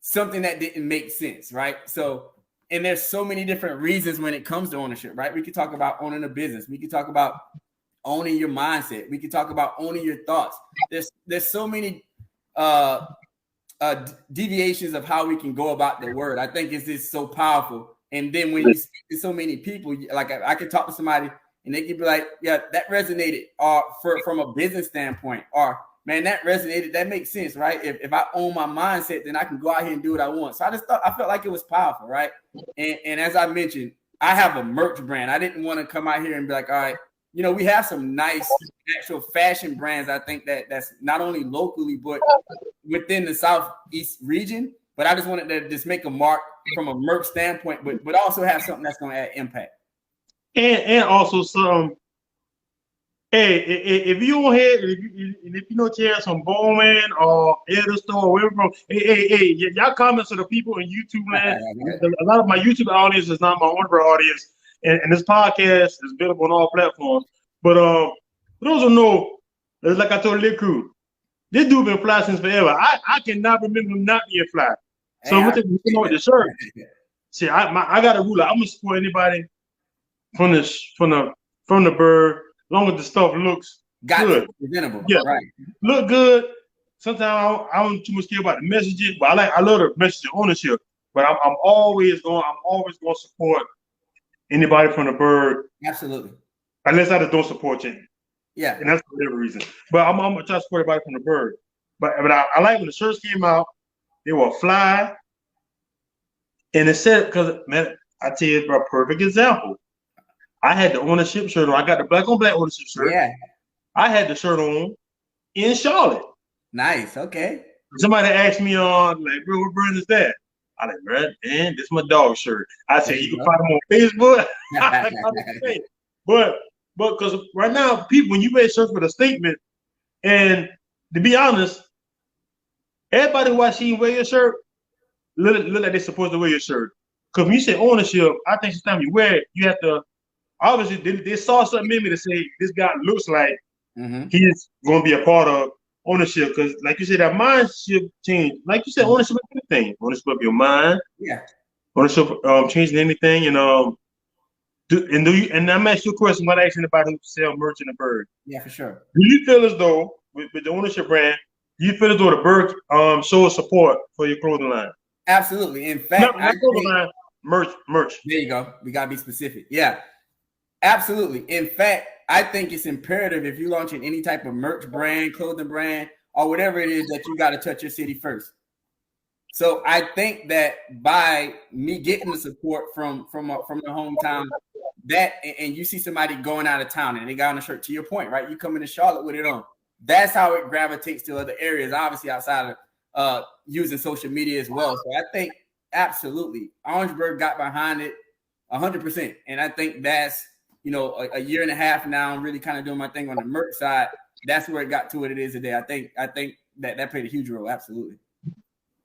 something that didn't make sense, right? So, and there's so many different reasons when it comes to ownership, right? We could talk about owning a business. We could talk about owning your mindset. We could talk about owning your thoughts. There's so many deviations of how we can go about the word. I think it's just so powerful. And then when you speak to so many people, like I could talk to somebody and they could be like, yeah, that resonated, or from a business standpoint, or man, that resonated. That makes sense, right? If I own my mindset, then I can go out here and do what I want. So I felt like it was powerful, right? And as I mentioned, I have a merch brand. I didn't want to come out here and be like, all right, we have some nice actual fashion brands. I think that's not only locally, but within the Southeast region. But I just wanted to just make a mark from a merch standpoint, but also have something that's going to add impact. And also some, if you on here, if you know Tieresse from Bowman or Elder Store or wherever from, y'all comments are the people in YouTube land. A lot of my YouTube audience is not my Orangeburg audience, and this podcast is available on all platforms. But for those who know, like I told Lit Crew, this dude been fly since forever. I cannot remember him not being fly. So I'm gonna with the shirt. See, I got a rule. I'm gonna support anybody from the bird, as long as the stuff looks good, presentable. Yeah, right. Look good. Sometimes I don't too much care about the messages, but I love the message of ownership. But I'm always going to support anybody from the bird. Absolutely. Unless I just don't support you. Yeah. And that's for whatever reason. But I'm gonna try to support everybody from the bird. But I like when the shirts came out, they were fly. And it said, because man, I tell you a perfect example. I had the ownership shirt on. I got the black on black ownership shirt. Yeah. I had the shirt on in Charlotte. Nice. Okay. Somebody asked me on, like, bro, what brand is that? I like, bro, man, this is my dog shirt. I said, you can find them on Facebook. but because right now, people, when you wear shirts with a statement, and to be honest, everybody who I see wear your shirt look like they're supposed to wear your shirt. Because when you say ownership, I think sometimes you wear it, you have to, obviously, they saw something in me to say, this guy looks like he's going to be a part of ownership. Because, like you said, that mindset change. Like you said, ownership of anything. Ownership of your mind. Yeah. Ownership changing anything. And I'm asking you a question. What I asked anybody who sell merch in the bird? Yeah, for sure. Do you feel as though, with the ownership brand, do you feel as though the bird shows support for your clothing line? Absolutely. In fact, not clothing line, merch. There you go. We gotta be specific. Yeah, absolutely. In fact, I think it's imperative if you're launching any type of merch brand, clothing brand, or whatever it is, that you got to touch your city first. So I think that by me getting the support from the hometown, that and you see somebody going out of town and they got on a shirt, to your point, right? You come into Charlotte with it on. That's how it gravitates to other areas, obviously outside of using social media as well. So I think absolutely Orangeburg got behind it 100%. And I think that's, a year and a half now, I'm really kind of doing my thing on the merch side. That's where it got to what it is today. I think that played a huge role. Absolutely.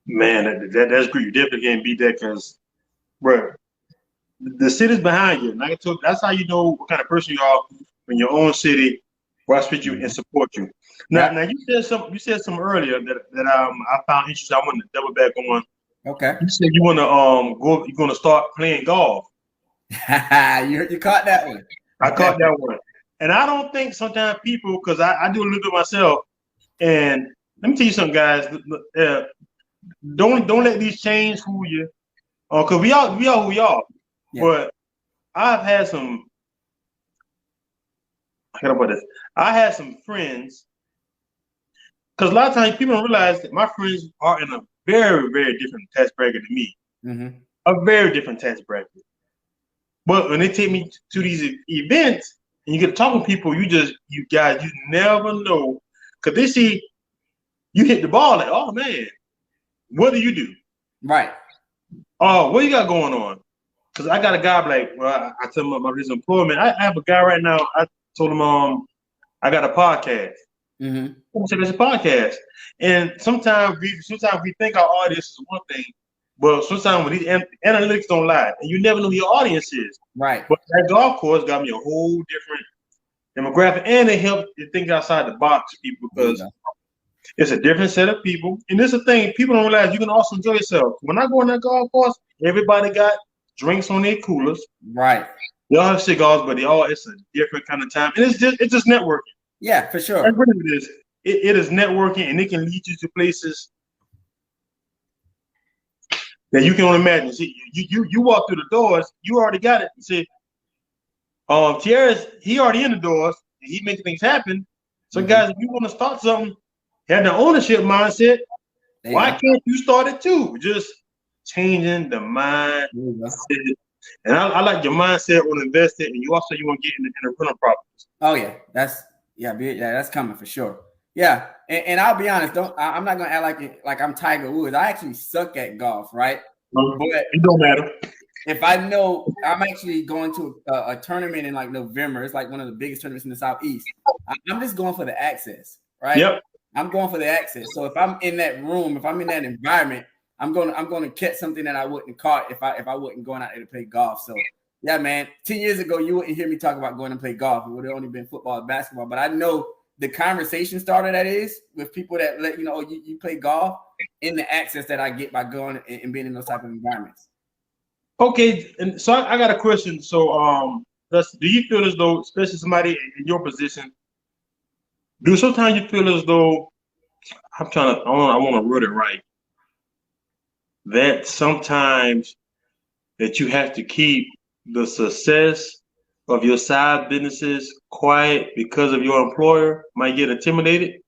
Man, that's great. You definitely can't beat that because, bro, the city's behind you. Like I told, that's how you know what kind of person you are when your own city watch with you and support you. Now you said something earlier that I found interesting. I wanted to double back on. Okay. You said you want to you're going to start playing golf. You caught that one. I caught that one. And I don't think sometimes people, because I do a little bit myself, and let me tell you something, guys. Don't let these chains fool you. Because we are who we are. Yeah. But I've had some, how can I put this? I had some friends, because a lot of times people don't realize that my friends are in a very, very different tax bracket than me. Mm-hmm. A very different tax bracket. But when they take me to these events and you get to talk to people, you never know. Because they see you hit the ball like, oh man, what do you do? Right. Oh, what you got going on? Because I got a guy like, well, I tell him about my recent employment. I have a guy right now, I told him I got a podcast. Mm-hmm. So there's a podcast. And sometimes we think our audience is one thing. But sometimes when these analytics don't lie, and you never know who your audience is. Right. But that golf course got me a whole different demographic, and it helped to think outside the box, people, because it's a different set of people. And this is the thing, people don't realize you can also enjoy yourself. When I go on that golf course, everybody got drinks on their coolers. Right. They all have cigars, but it's a different kind of time. And it's just networking. Yeah, for sure. That's what it is. It is networking, and it can lead you to places that you can only imagine. See, you walk through the doors, you already got it. You see, Tieresse, he already in the doors, and he making things happen. So guys, if you want to start something, have the ownership mindset, why can't you start it too? Just changing the mindset. And I like your mindset on investing, and you want to get in the rental properties. Oh yeah, that's coming for sure. Yeah, and I'll be honest. I'm not gonna act like I'm Tiger Woods. I actually suck at golf, right? But it don't matter. If I know I'm actually going to a tournament in like November, it's like one of the biggest tournaments in the Southeast. I'm just going for the access, right? Yep. I'm going for the access. So if I'm in that room, if I'm in that environment, I'm going to catch something that I wouldn't caught if I wasn't going out there to play golf. So yeah, man. 10 years ago, you wouldn't hear me talk about going to play golf. It would have only been football and basketball. But I know the conversation starter that is with people that let you know you play golf, in the access that I get by going and being in those type of environments. Okay, and so I got a question. So do you feel as though, especially somebody in your position, do sometimes you feel as though I want to word it right, that sometimes that you have to keep the success of your side businesses quiet because of your employer might get intimidated?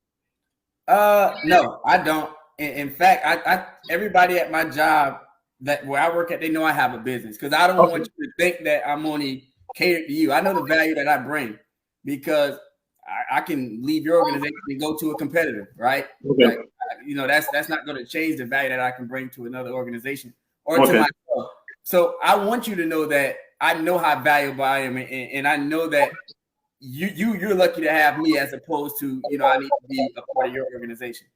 No, I don't. In fact, I everybody at my job that where I work at, they know I have a business because I don't want you to think that I'm only catered to you. I know the value that I bring because I can leave your organization and go to a competitor, right? Okay. Like, that's not going to change the value that I can bring to another organization or to myself. So I want you to know that I know how valuable I am, and I know that you're lucky to have me as opposed to I need to be a part of your organization.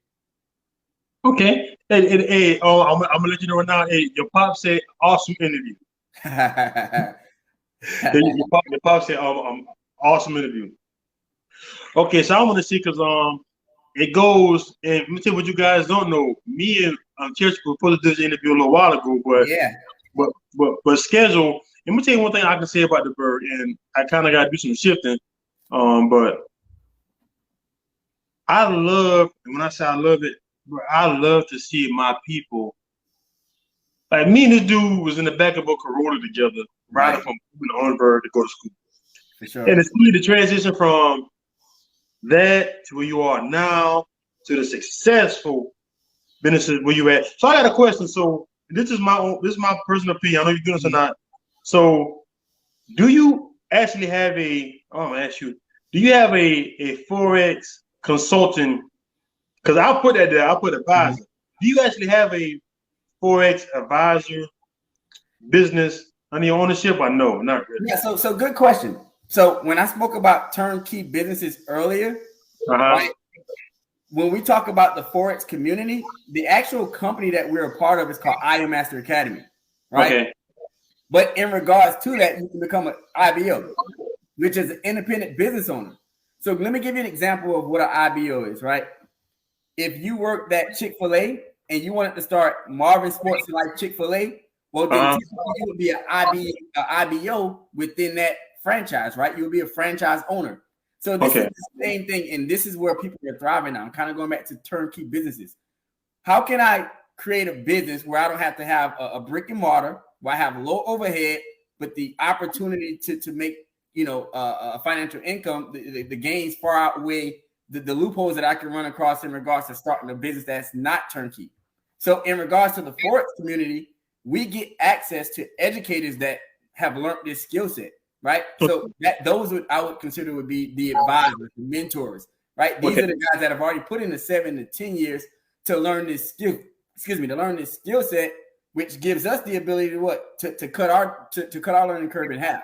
Okay. Hey, I'm gonna let you know right now. Hey, your pop said awesome interview. your pop said awesome interview. Okay, so I want to see because it goes, and let me tell you what you guys don't know. Me and Tieresse were supposed to do this interview a little while ago, but schedule. Let me tell you one thing I can say about the bird, and I kind of got to do some shifting. But I love, and when I say I love it, I love to see my people. Like me and this dude was in the back of a Corolla together, riding from Orangeburg to go to school. For sure. And it's the transition from that to where you are now to the successful businesses where you at. So I got a question. So this is my personal opinion. I know you're doing this or not. So do you actually have I'm gonna ask you, do you have a Forex consultant? Because I'll put that there, I'll put advisor. Do you actually have a Forex advisor business under your ownership or no? Not really. Yeah, so good question. So when I spoke about turnkey businesses earlier, right, when we talk about the Forex community, the actual company that we're a part of is called I Am Master Academy, right? Okay. But in regards to that, you can become an IBO, which is an independent business owner. So let me give you an example of what an IBO is, right? If you worked at Chick-fil-A and you wanted to start Marvin Sports like Chick-fil-A, well, then you would be an IBO within that franchise, right? You'll be a franchise owner. So this is the same thing, and this is where people are thriving now. I'm kind of going back to turnkey businesses. How can I create a business where I don't have to have a brick and mortar, where I have low overhead, but the opportunity to make a financial income, the gains far outweigh the loopholes that I can run across in regards to starting a business that's not turnkey. So in regards to the Forex community, we get access to educators that have learned this skill set, right? So those I would consider would be the advisors, the mentors, right? These are the guys that have already put in the 7 to 10 years to learn this skill, to learn this skill set, which gives us the ability to cut our learning curve in half.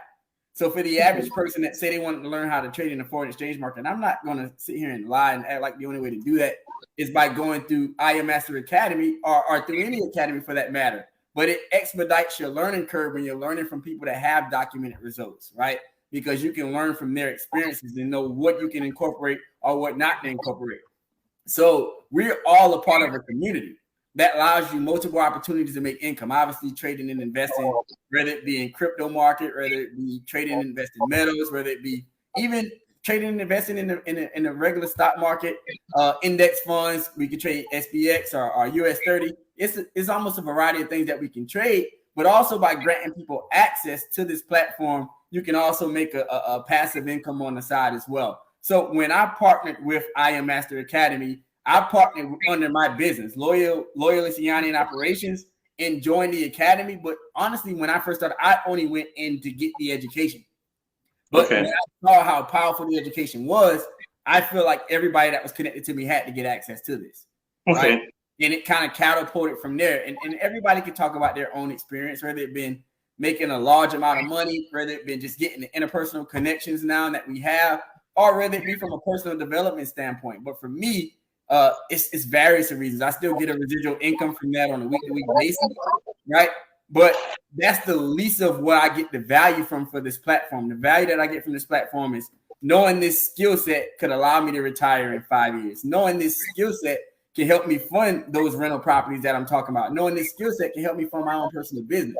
So for the average person that say they wanted to learn how to trade in the foreign exchange market, and I'm not going to sit here and lie and act like the only way to do that is by going through I Am Master Academy or through any academy for that matter. But it expedites your learning curve when you're learning from people that have documented results, right? Because you can learn from their experiences and know what you can incorporate or what not to incorporate. So we're all a part of a community that allows you multiple opportunities to make income. Obviously, trading and investing, whether it be in crypto market, whether it be trading and investing in metals, whether it be even trading and investing in the regular stock market, index funds. We can trade SPX or US 30. It's almost a variety of things that we can trade, but also by granting people access to this platform, you can also make a passive income on the side as well. So when I partnered with I Am Master Academy, I partnered under my business, Loyalist Yanni in operations, and joined the academy. But honestly, when I first started, I only went in to get the education. But when I saw how powerful the education was, I feel like everybody that was connected to me had to get access to this. Right? And it kind of catapulted from there. And everybody can talk about their own experience, whether it been making a large amount of money, whether it been just getting the interpersonal connections now that we have, or whether it be from a personal development standpoint. But for me, it's various reasons. I still get a residual income from that on a week-to-week basis, right? But that's the least of what I get the value from for this platform. The value that I get from this platform is knowing this skill set could allow me to retire in 5 years. Knowing this skill set can help me fund those rental properties that I'm talking about. Knowing this skill set can help me fund my own personal business.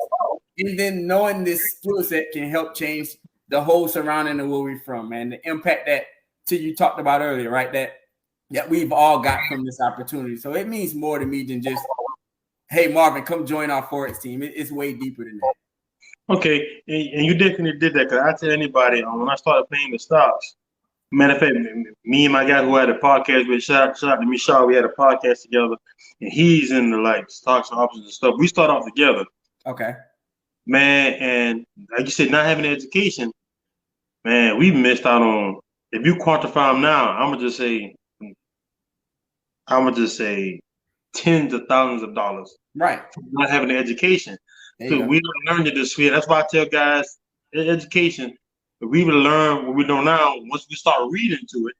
And then knowing this skill set can help change the whole surrounding of where we're from, man. The impact that you talked about earlier, right? That we've all got from this opportunity. So it means more to me than just, hey, Marvin, come join our Forex team. It's way deeper than that. Okay, and you definitely did that, because I tell anybody, when I started playing the stocks, matter of fact, me and my guy who had a podcast with, shout out to me, Shaw, we had a podcast together, and he's in the like stocks and options and stuff. We start off together. Okay. Man, and like you said, not having an education, man, we missed out on, if you quantify them now, I'm gonna just say tens of thousands of dollars. Right. For not having an education. So we don't learn it this way. That's why I tell guys, education, if we would learn what we know now, once we start reading to it,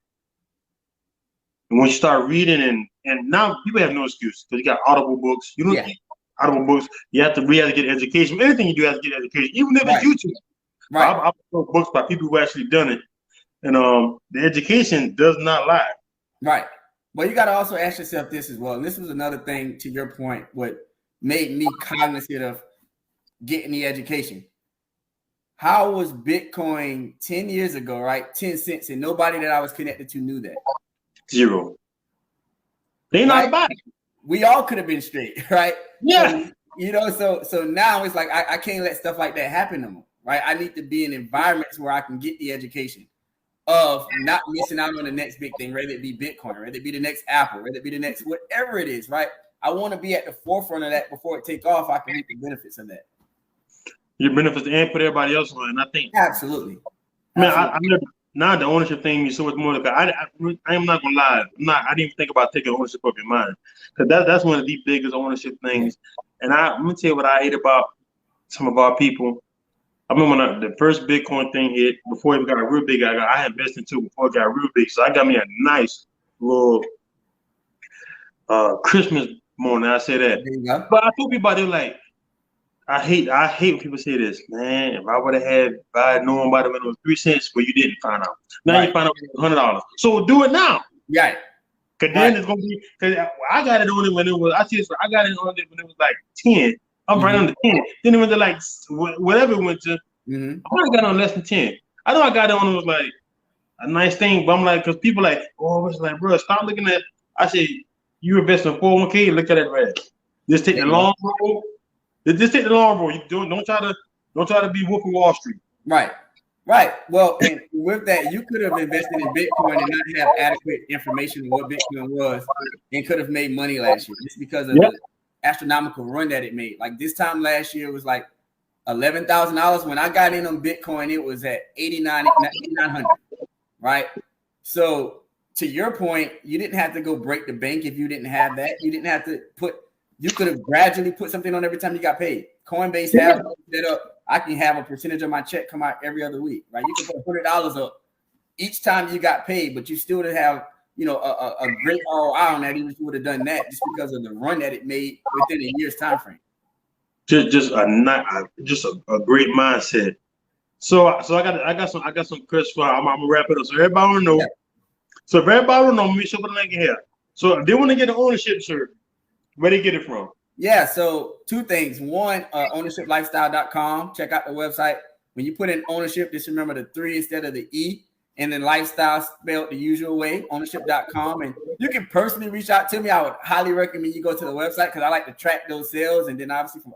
and once you start reading, and now people have no excuse, because you got Audible books. You don't need Audible books. You have to get education. Anything you do has to get education, even if it's YouTube. Right. I read books by people who actually done it, and the education does not lie. Right. Well, you got to also ask yourself this as well. And this was another thing, to your point, what made me cognizant of getting the education. How was Bitcoin 10 years ago, right? 10 cents, and nobody that I was connected to knew that. Zero. They know about it. We all could have been straight, right? Yeah. So now it's like I can't let stuff like that happen no more, right? I need to be in environments where I can get the education of not missing out on the next big thing, whether it be Bitcoin, whether it be the next Apple, whether it be the next whatever it is, right? I want to be at the forefront of that before it take off. I can reap the benefits of that. Your benefits and put everybody else on, and I think absolutely. Man, I never, now the ownership thing means so much more. I am not gonna lie. I didn't even think about taking ownership of your mind, because that's one of the biggest ownership things. And I'm gonna tell you what I hate about some of our people. I remember when the first Bitcoin thing hit, before it got real big, I had invested into it before it got real big. So I got me a nice little Christmas morning. I say that. But I told people about it, like, I hate when people say this, man. If I would have had, if I had known about it when it was 3 cents, but you didn't find out. Now you find out it was $100. So do it now. Right. Because then it's gonna be. Because I got it on it when it was. I got it on it when it was like 10. I'm right under 10. Then it went to like whatever it went to. I only got on less than 10. I know I got it on. It was like a nice thing, but I'm like, because people like, oh, it's like, bro, stop looking at. I say, you invest in 401k, look at it red. Just take the long road. Just take the long road. You don't try to be Wolf of Wall Street. Right. Well, and with that, you could have invested in Bitcoin and not have adequate information on what Bitcoin was, and could have made money last year just because of the astronomical run that it made. Like this time last year, it was like $11,000. When I got in on Bitcoin, it was at 8,900. Right. So to your point, you didn't have to go break the bank if you didn't have that. You didn't have to you could have gradually put something on every time you got paid. Coinbase has set up. I can have a percentage of my check come out every other week, right? You can put $100 up each time you got paid, but you still didn't have, a great ROI on that, even if you would have done that, just because of the run that it made within a year's time frame. Just a great mindset. So I got some Chris. I'm gonna wrap it up so everybody will know. Yeah. So if everybody will know, let me show the link here. So if they want to get an ownership shirt, where they get it from? Yeah, so two things. One, ownershiplifestyle.com. Check out the website. When you put in ownership, just remember the 3 instead of the E, and then lifestyle spelled the usual way, ownership.com. And you can personally reach out to me. I would highly recommend you go to the website because I like to track those sales. And then obviously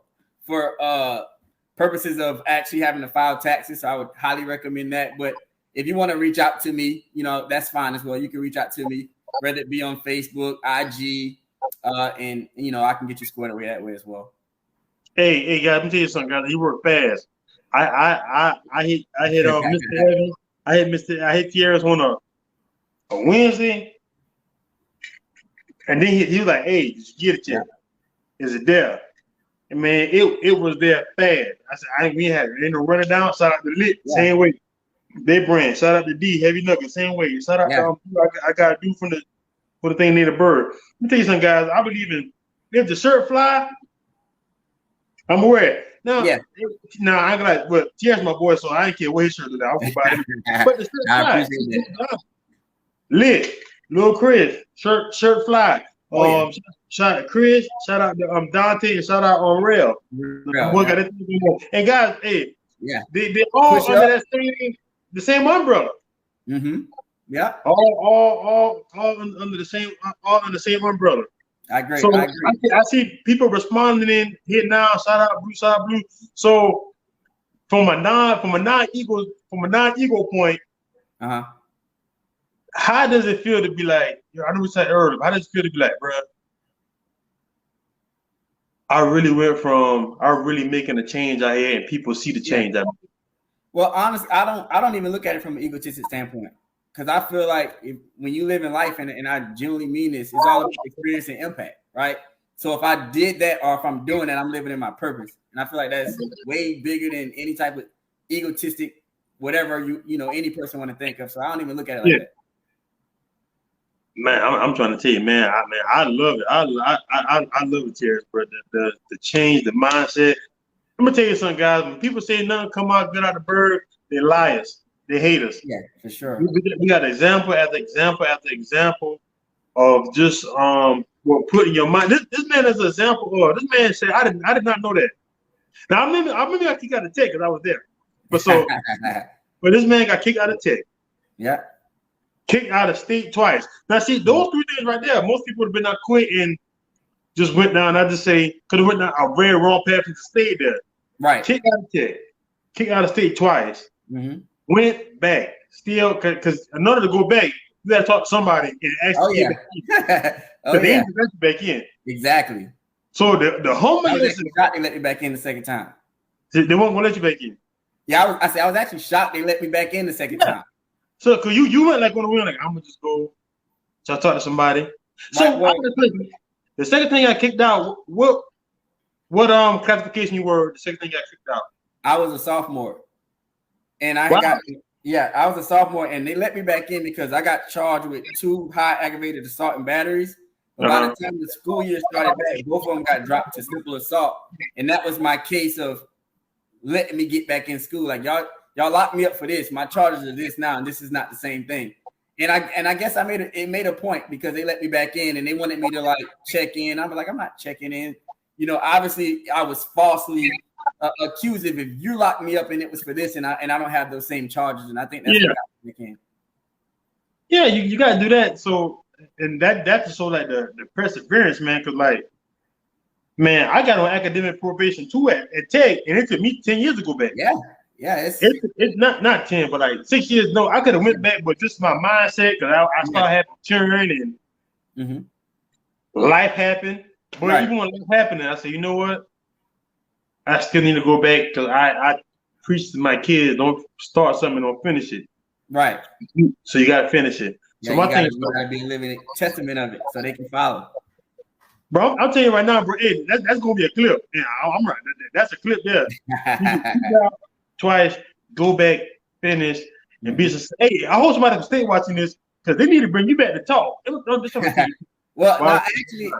for purposes of actually having to file taxes, so I would highly recommend that. But if you want to reach out to me, that's fine as well. You can reach out to me, whether it be on Facebook, IG, and I can get you squared away that way as well. Hey guys, let me tell you something, guys. You work fast. I hit Mr. Evans. I hit Tieresse on a Wednesday, and then he was like, "Hey, did you get it yet? Is it there?" And man, it was there fast. I said, we had it. Ain't no running down. Shout out to Lit, same way. Their brand. Shout out to D, Heavy Nugget, same way. Shout out to I got to do for the thing near the bird. Let me tell you something, guys. I believe in if the shirt fly, I'm gonna wear it. Now, I ain't gonna, but Tieresse my boy, so I ain't care what his shirt is. I don't buy it. But the shirt fly. Lit, Lil Chris, shirt fly. Shout out Chris, shout out to Dante, and shout out on Rail. And guys, hey, they all under that the same umbrella. Mm-hmm. Yeah. All under the same umbrella. I agree. So I see people responding in here now. Shout out Blue. So from a non-ego point, how does it feel to be like, I know we said earlier, how does it feel to be like, bro, I really making a change out here and people see the change out here. Well, honestly, I don't even look at it from an egotistic standpoint, because I feel like when you live in life, and I genuinely mean this, it's all about experience and impact, right? So if I did that, or if I'm doing that, I'm living in my purpose. And I feel like that's way bigger than any type of egotistic, whatever any person want to think of. So I don't even look at it like that. Man, I'm trying to tell you, man. I love it. I love it, Tieresse, bro. The change, the mindset. I'm gonna tell you something, guys. When people say nothing come out good out of the bird, they liars. They hate us. Yeah, for sure. We got example after example after example of just what put in your mind. This man is an example of. This man said, I did not know that. Now I remember I kicked out of tech because I was there. But this man got kicked out of tech. Yeah. Kicked out of state twice. Now see, those three things right there, most people would have been not quit and just went down. I just say could have went down a very wrong path and stayed there. Right. Kicked out of tech. Kicked out of state twice. Went back. Still, because in order to go back, you got to talk to somebody and actually get back in. They ain't let you back in. Exactly. So the homeless shocked they let me back in the second time. They won't let you back in. Yeah, I was actually shocked they let me back in the second time. So, cause you went like on the wheel, like I'm gonna just go. So I talk to somebody. So the second thing I kicked out. What classification you were? The second thing I kicked out. I was a sophomore, and I was a sophomore, and they let me back in because I got charged with 2 high aggravated assault and batteries. But by the time the school year started back, both of them got dropped to simple assault, and that was my case of letting me get back in school. Like y'all locked me up for this. My charges are this now, and this is not the same thing. And I guess it made a point because they let me back in and they wanted me to like check in. I'm like, I'm not checking in. Obviously I was falsely accused if you locked me up and it was for this, and I don't have those same charges. And I think that's what got me back in. Yeah, you gotta do that. So and that's so like the perseverance, man. Cause like, man, I got on academic probation too at Tech, and it took me 10 years to go back. Yeah, it's not 10, but like 6 years. No, I could have went back, but just my mindset, because I started having children and life happened. But even when life happened, I said, you know what? I still need to go back because I preach to my kids, don't start something and don't finish it. Right. So you got to finish it. Yeah, so my thing is, you gotta be a living testament of it so they can follow. Bro, I'll tell you right now, bro. Hey, that's gonna be a clip. Yeah, I'm right. That's a clip there. Twice, go back, finish, and be. Hey, I hope somebody can stay watching this because they need to bring you back to talk. Well, no,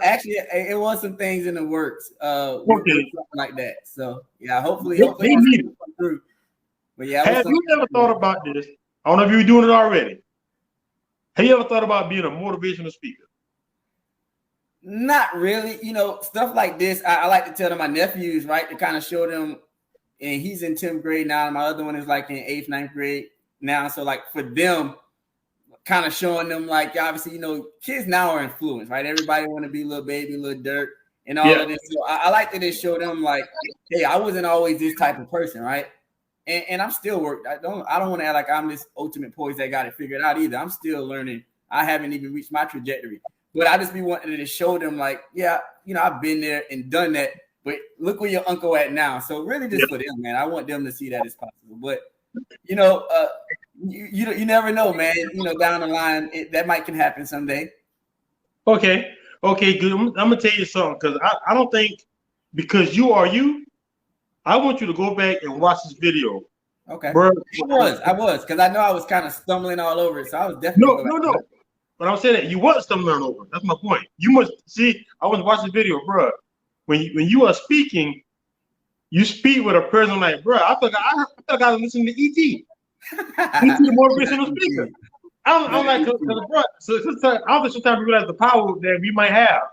actually, it was some things in the works, something like that. So yeah, hopefully they need it. Through. But yeah, have you ever thought about this? I don't know if you're doing it already. Have you ever thought about being a motivational speaker? Not really. Stuff like this, I like to tell them my nephews, right, to kind of show them. And he's in 10th grade now. And my other one is like in 8th, 9th grade now. So like for them, kind of showing them like, obviously, kids now are influenced, right? Everybody want to be little baby, little dirt and all of this. So I like to just show them like, hey, I wasn't always this type of person, right? And I'm still working. I don't want to act like I'm this ultimate poise that got it figured out either. I'm still learning. I haven't even reached my trajectory. But I just be wanting to show them like, yeah, I've been there and done that. But look where your uncle at now. So really just for them, man. I want them to see that it's possible. But, you never know, man. Down the line, that can happen someday. Okay, good. I'm going to tell you something because I don't think because you are you, I want you to go back and watch this video. Okay. Bro, I was because I know I was kind of stumbling all over it. So I was definitely No. But I'm saying that you wasn't stumbling over. That's my point. You must see, I was watching the video, bro. When you are speaking, you speak with a person like, bro, I thought I was listening to E.T. E.T. the motivational speaker. I'm like, bro, so I don't think sometimes we realize the power that we might have.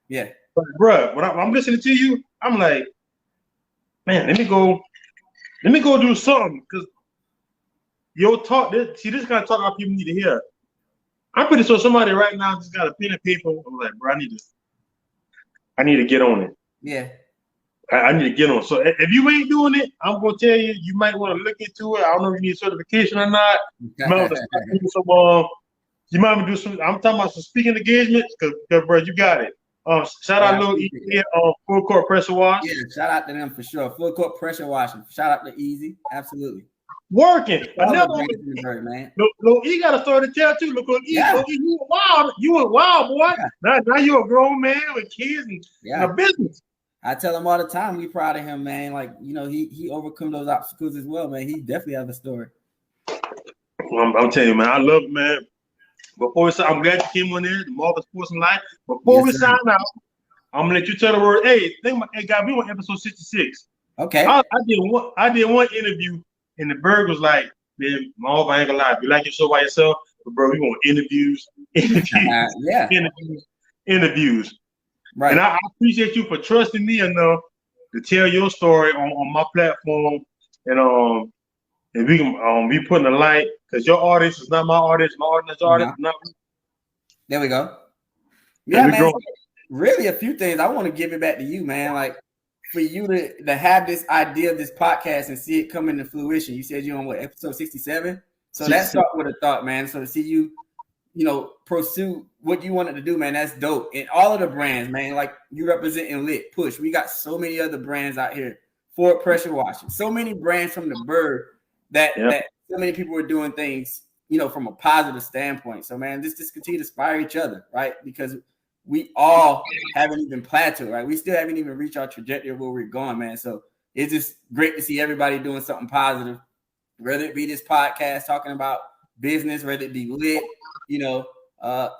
Yeah. But bro, when I'm listening to you, I'm like, man, let me go do something because your talk. This kind of talk our people need to hear. I'm pretty sure somebody right now just got a pen and paper. I'm like, bro, I need to get on it. Yeah. I need to get on. So if you ain't doing it, I'm gonna tell you, you might want to look into it. I don't know if you need certification or not. You might want to start doing some. You might want to do some. I'm talking about some speaking engagements, because bro, you got it. Shout out Lil Easy, Full Court Pressure Wash. Yeah, shout out to them for sure. Full Court Pressure Washing. Shout out to Easy. Absolutely. Working. Another one, man. Lil E got a story to tell too. Look, Lil E, you went wild. You went wild, boy. Yeah. Now you're a grown man with kids and a business. I tell him all the time, we proud of him, man. Like, you know, he overcome those obstacles as well, man. He definitely has a story. Well, I'm telling you, man, I love it, man. Before we sign, I'm glad you came on there, the Marvel Sports and Life. Before we sign out, I'm gonna let you tell the word. Hey, guys, we on episode 66. Okay. I did one interview, and the bird was like, man, Marvel, I ain't gonna lie, if you like your show by yourself, but bro, we want interviews. Interviews. Right. And I appreciate you for trusting me enough to tell your story on my platform, and we can be putting a light, because your audience is not my audience, my audience audience. Not me. There we go. Yeah, man. Really, a few things. I want to give it back to you, man. Like, for you to have this idea of this podcast and see it come into fruition. You said you're on episode 67. So that's start with a thought, man. So to see you, pursue what you wanted to do, man, that's dope. And all of the brands, man, like you representing Lit, Push. We got so many other brands out here. Ford Pressure Washing. So many brands from the bird that so many people are doing things, from a positive standpoint. So, man, just continue to inspire each other, right? Because we all haven't even plateaued, right? We still haven't even reached our trajectory of where we're going, man. So it's just great to see everybody doing something positive, whether it be this podcast talking about business, whether it be Lit,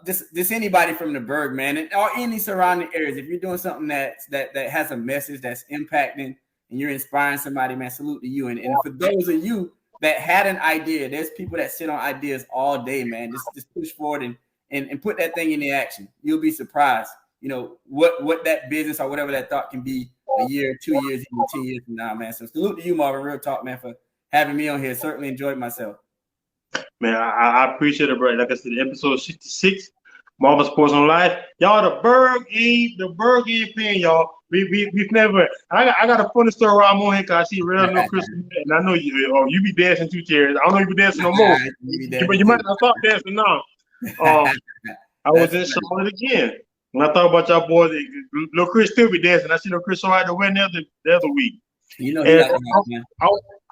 just anybody from the Berg, man, or any surrounding areas. If you're doing something that has a message that's impacting and you're inspiring somebody, man, salute to you. And for those of you that had an idea, there's people that sit on ideas all day, man. Just push forward and put that thing into action. You'll be surprised, what that business or whatever that thought can be a year, 2 years, even 10 years from now, man. So salute to you, Marvin. Real talk, man, for having me on here. Certainly enjoyed myself. Man, I appreciate it, bro. Like I said, episode 66, Marvel Sports on Life. Y'all, the Berg ain't paying y'all. We've never. I got a funny story where I'm on here, because I see real no Chris, and I know you be dancing too, Tieresse. I don't know if you be dancing no more, but you might not stop dancing now. I was in Charlotte again. When I thought about y'all boys, little Chris still be dancing. I see little Chris out the win the other week.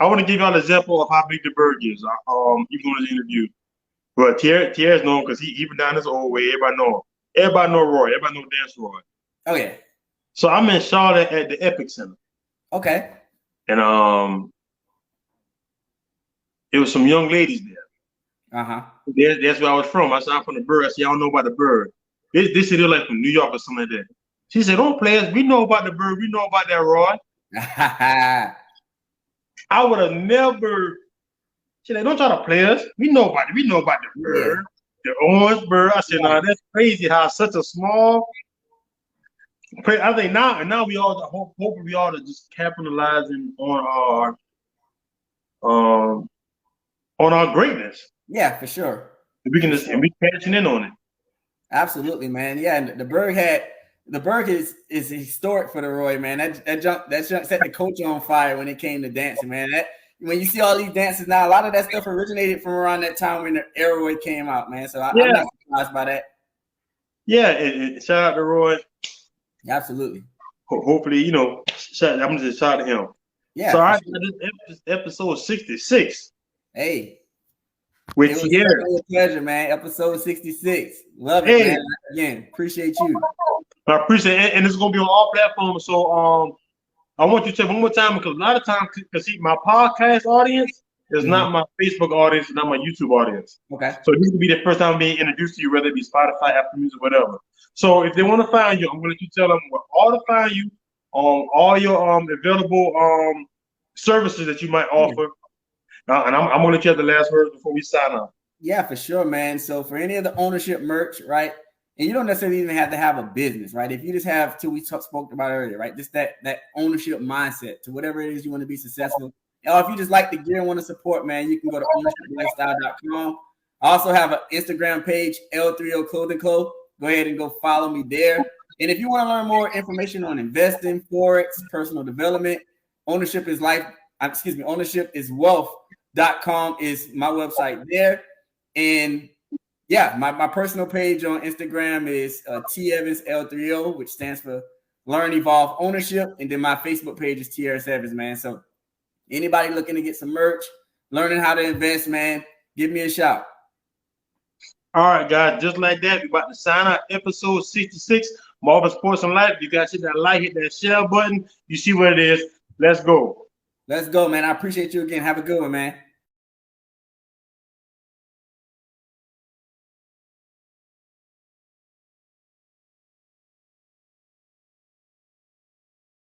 I want to give y'all an example of how big the Berg is. Even on this interview, but Tieresse know him because he even down this old way. Everybody know him. Everybody know Roy. Everybody know Dance Roy. Oh yeah. So I'm in Charlotte at the Epic Center. Okay. And it was some young ladies there. That's where I was from. I said, I'm from the Berg. I said, y'all know about the Berg. This city like from New York or something like that. She said, don't play us. We know about the Berg. We know about that, Roy. I would have never. She said, don't try to play us. We know about it. We know about the Berg, the Orangeburg. I said, no, that's crazy how such a small. I think now we all hoping we all are just capitalizing on our greatness. Yeah, for sure. We can just and we catching in on it. Absolutely, man. Yeah, and the Berg is historic for the Roy, man. That junk set the culture on fire when it came to dancing, man. When you see all these dances now, a lot of that stuff originated from around that time when the Air Roy came out, man. So I'm not surprised by that. Yeah, and shout out to Roy. Absolutely. Hopefully, I'm gonna just shout out to him. Yeah. So this episode 66. Hey. With it was Tieresse. A pleasure, man. Episode 66. Love it, man. Again, appreciate you. I appreciate it, and it's gonna be on all platforms. So I want you to say one more time, because a lot of times, my podcast audience is not my Facebook audience, not my YouTube audience. Okay. So this will be the first time being introduced to you, whether it be Spotify, Apple Music, whatever. So if they want to find you, I'm gonna let you tell them where all to find you on all your available services that you might offer. And I'm gonna let you have the last words before we sign off. Yeah, for sure, man. So for any of the ownership merch, right? And you don't necessarily even have to have a business, right? If you just have we spoke about earlier, right? Just that ownership mindset to whatever it is you want to be successful. Or if you just like the gear and want to support, man, you can go to ownershiplifestyle.com. I also have an Instagram page, L30 Clothing Co. Go ahead and go follow me there. And if you want to learn more information on investing, Forex, personal development, ownership is wealth.com is my website there. And yeah, my personal page on Instagram is T Evans L30, which stands for Learn, Evolve, Ownership. And then my Facebook page is Tieresse Evans, man. So anybody looking to get some merch, learning how to invest, man, give me a shout. All right, guys, just like that, we're about to sign out episode 66, Marvel Sports and Life. You guys hit that like, hit that share button. You see what it is. Let's go. Let's go, man. I appreciate you again. Have a good one, man.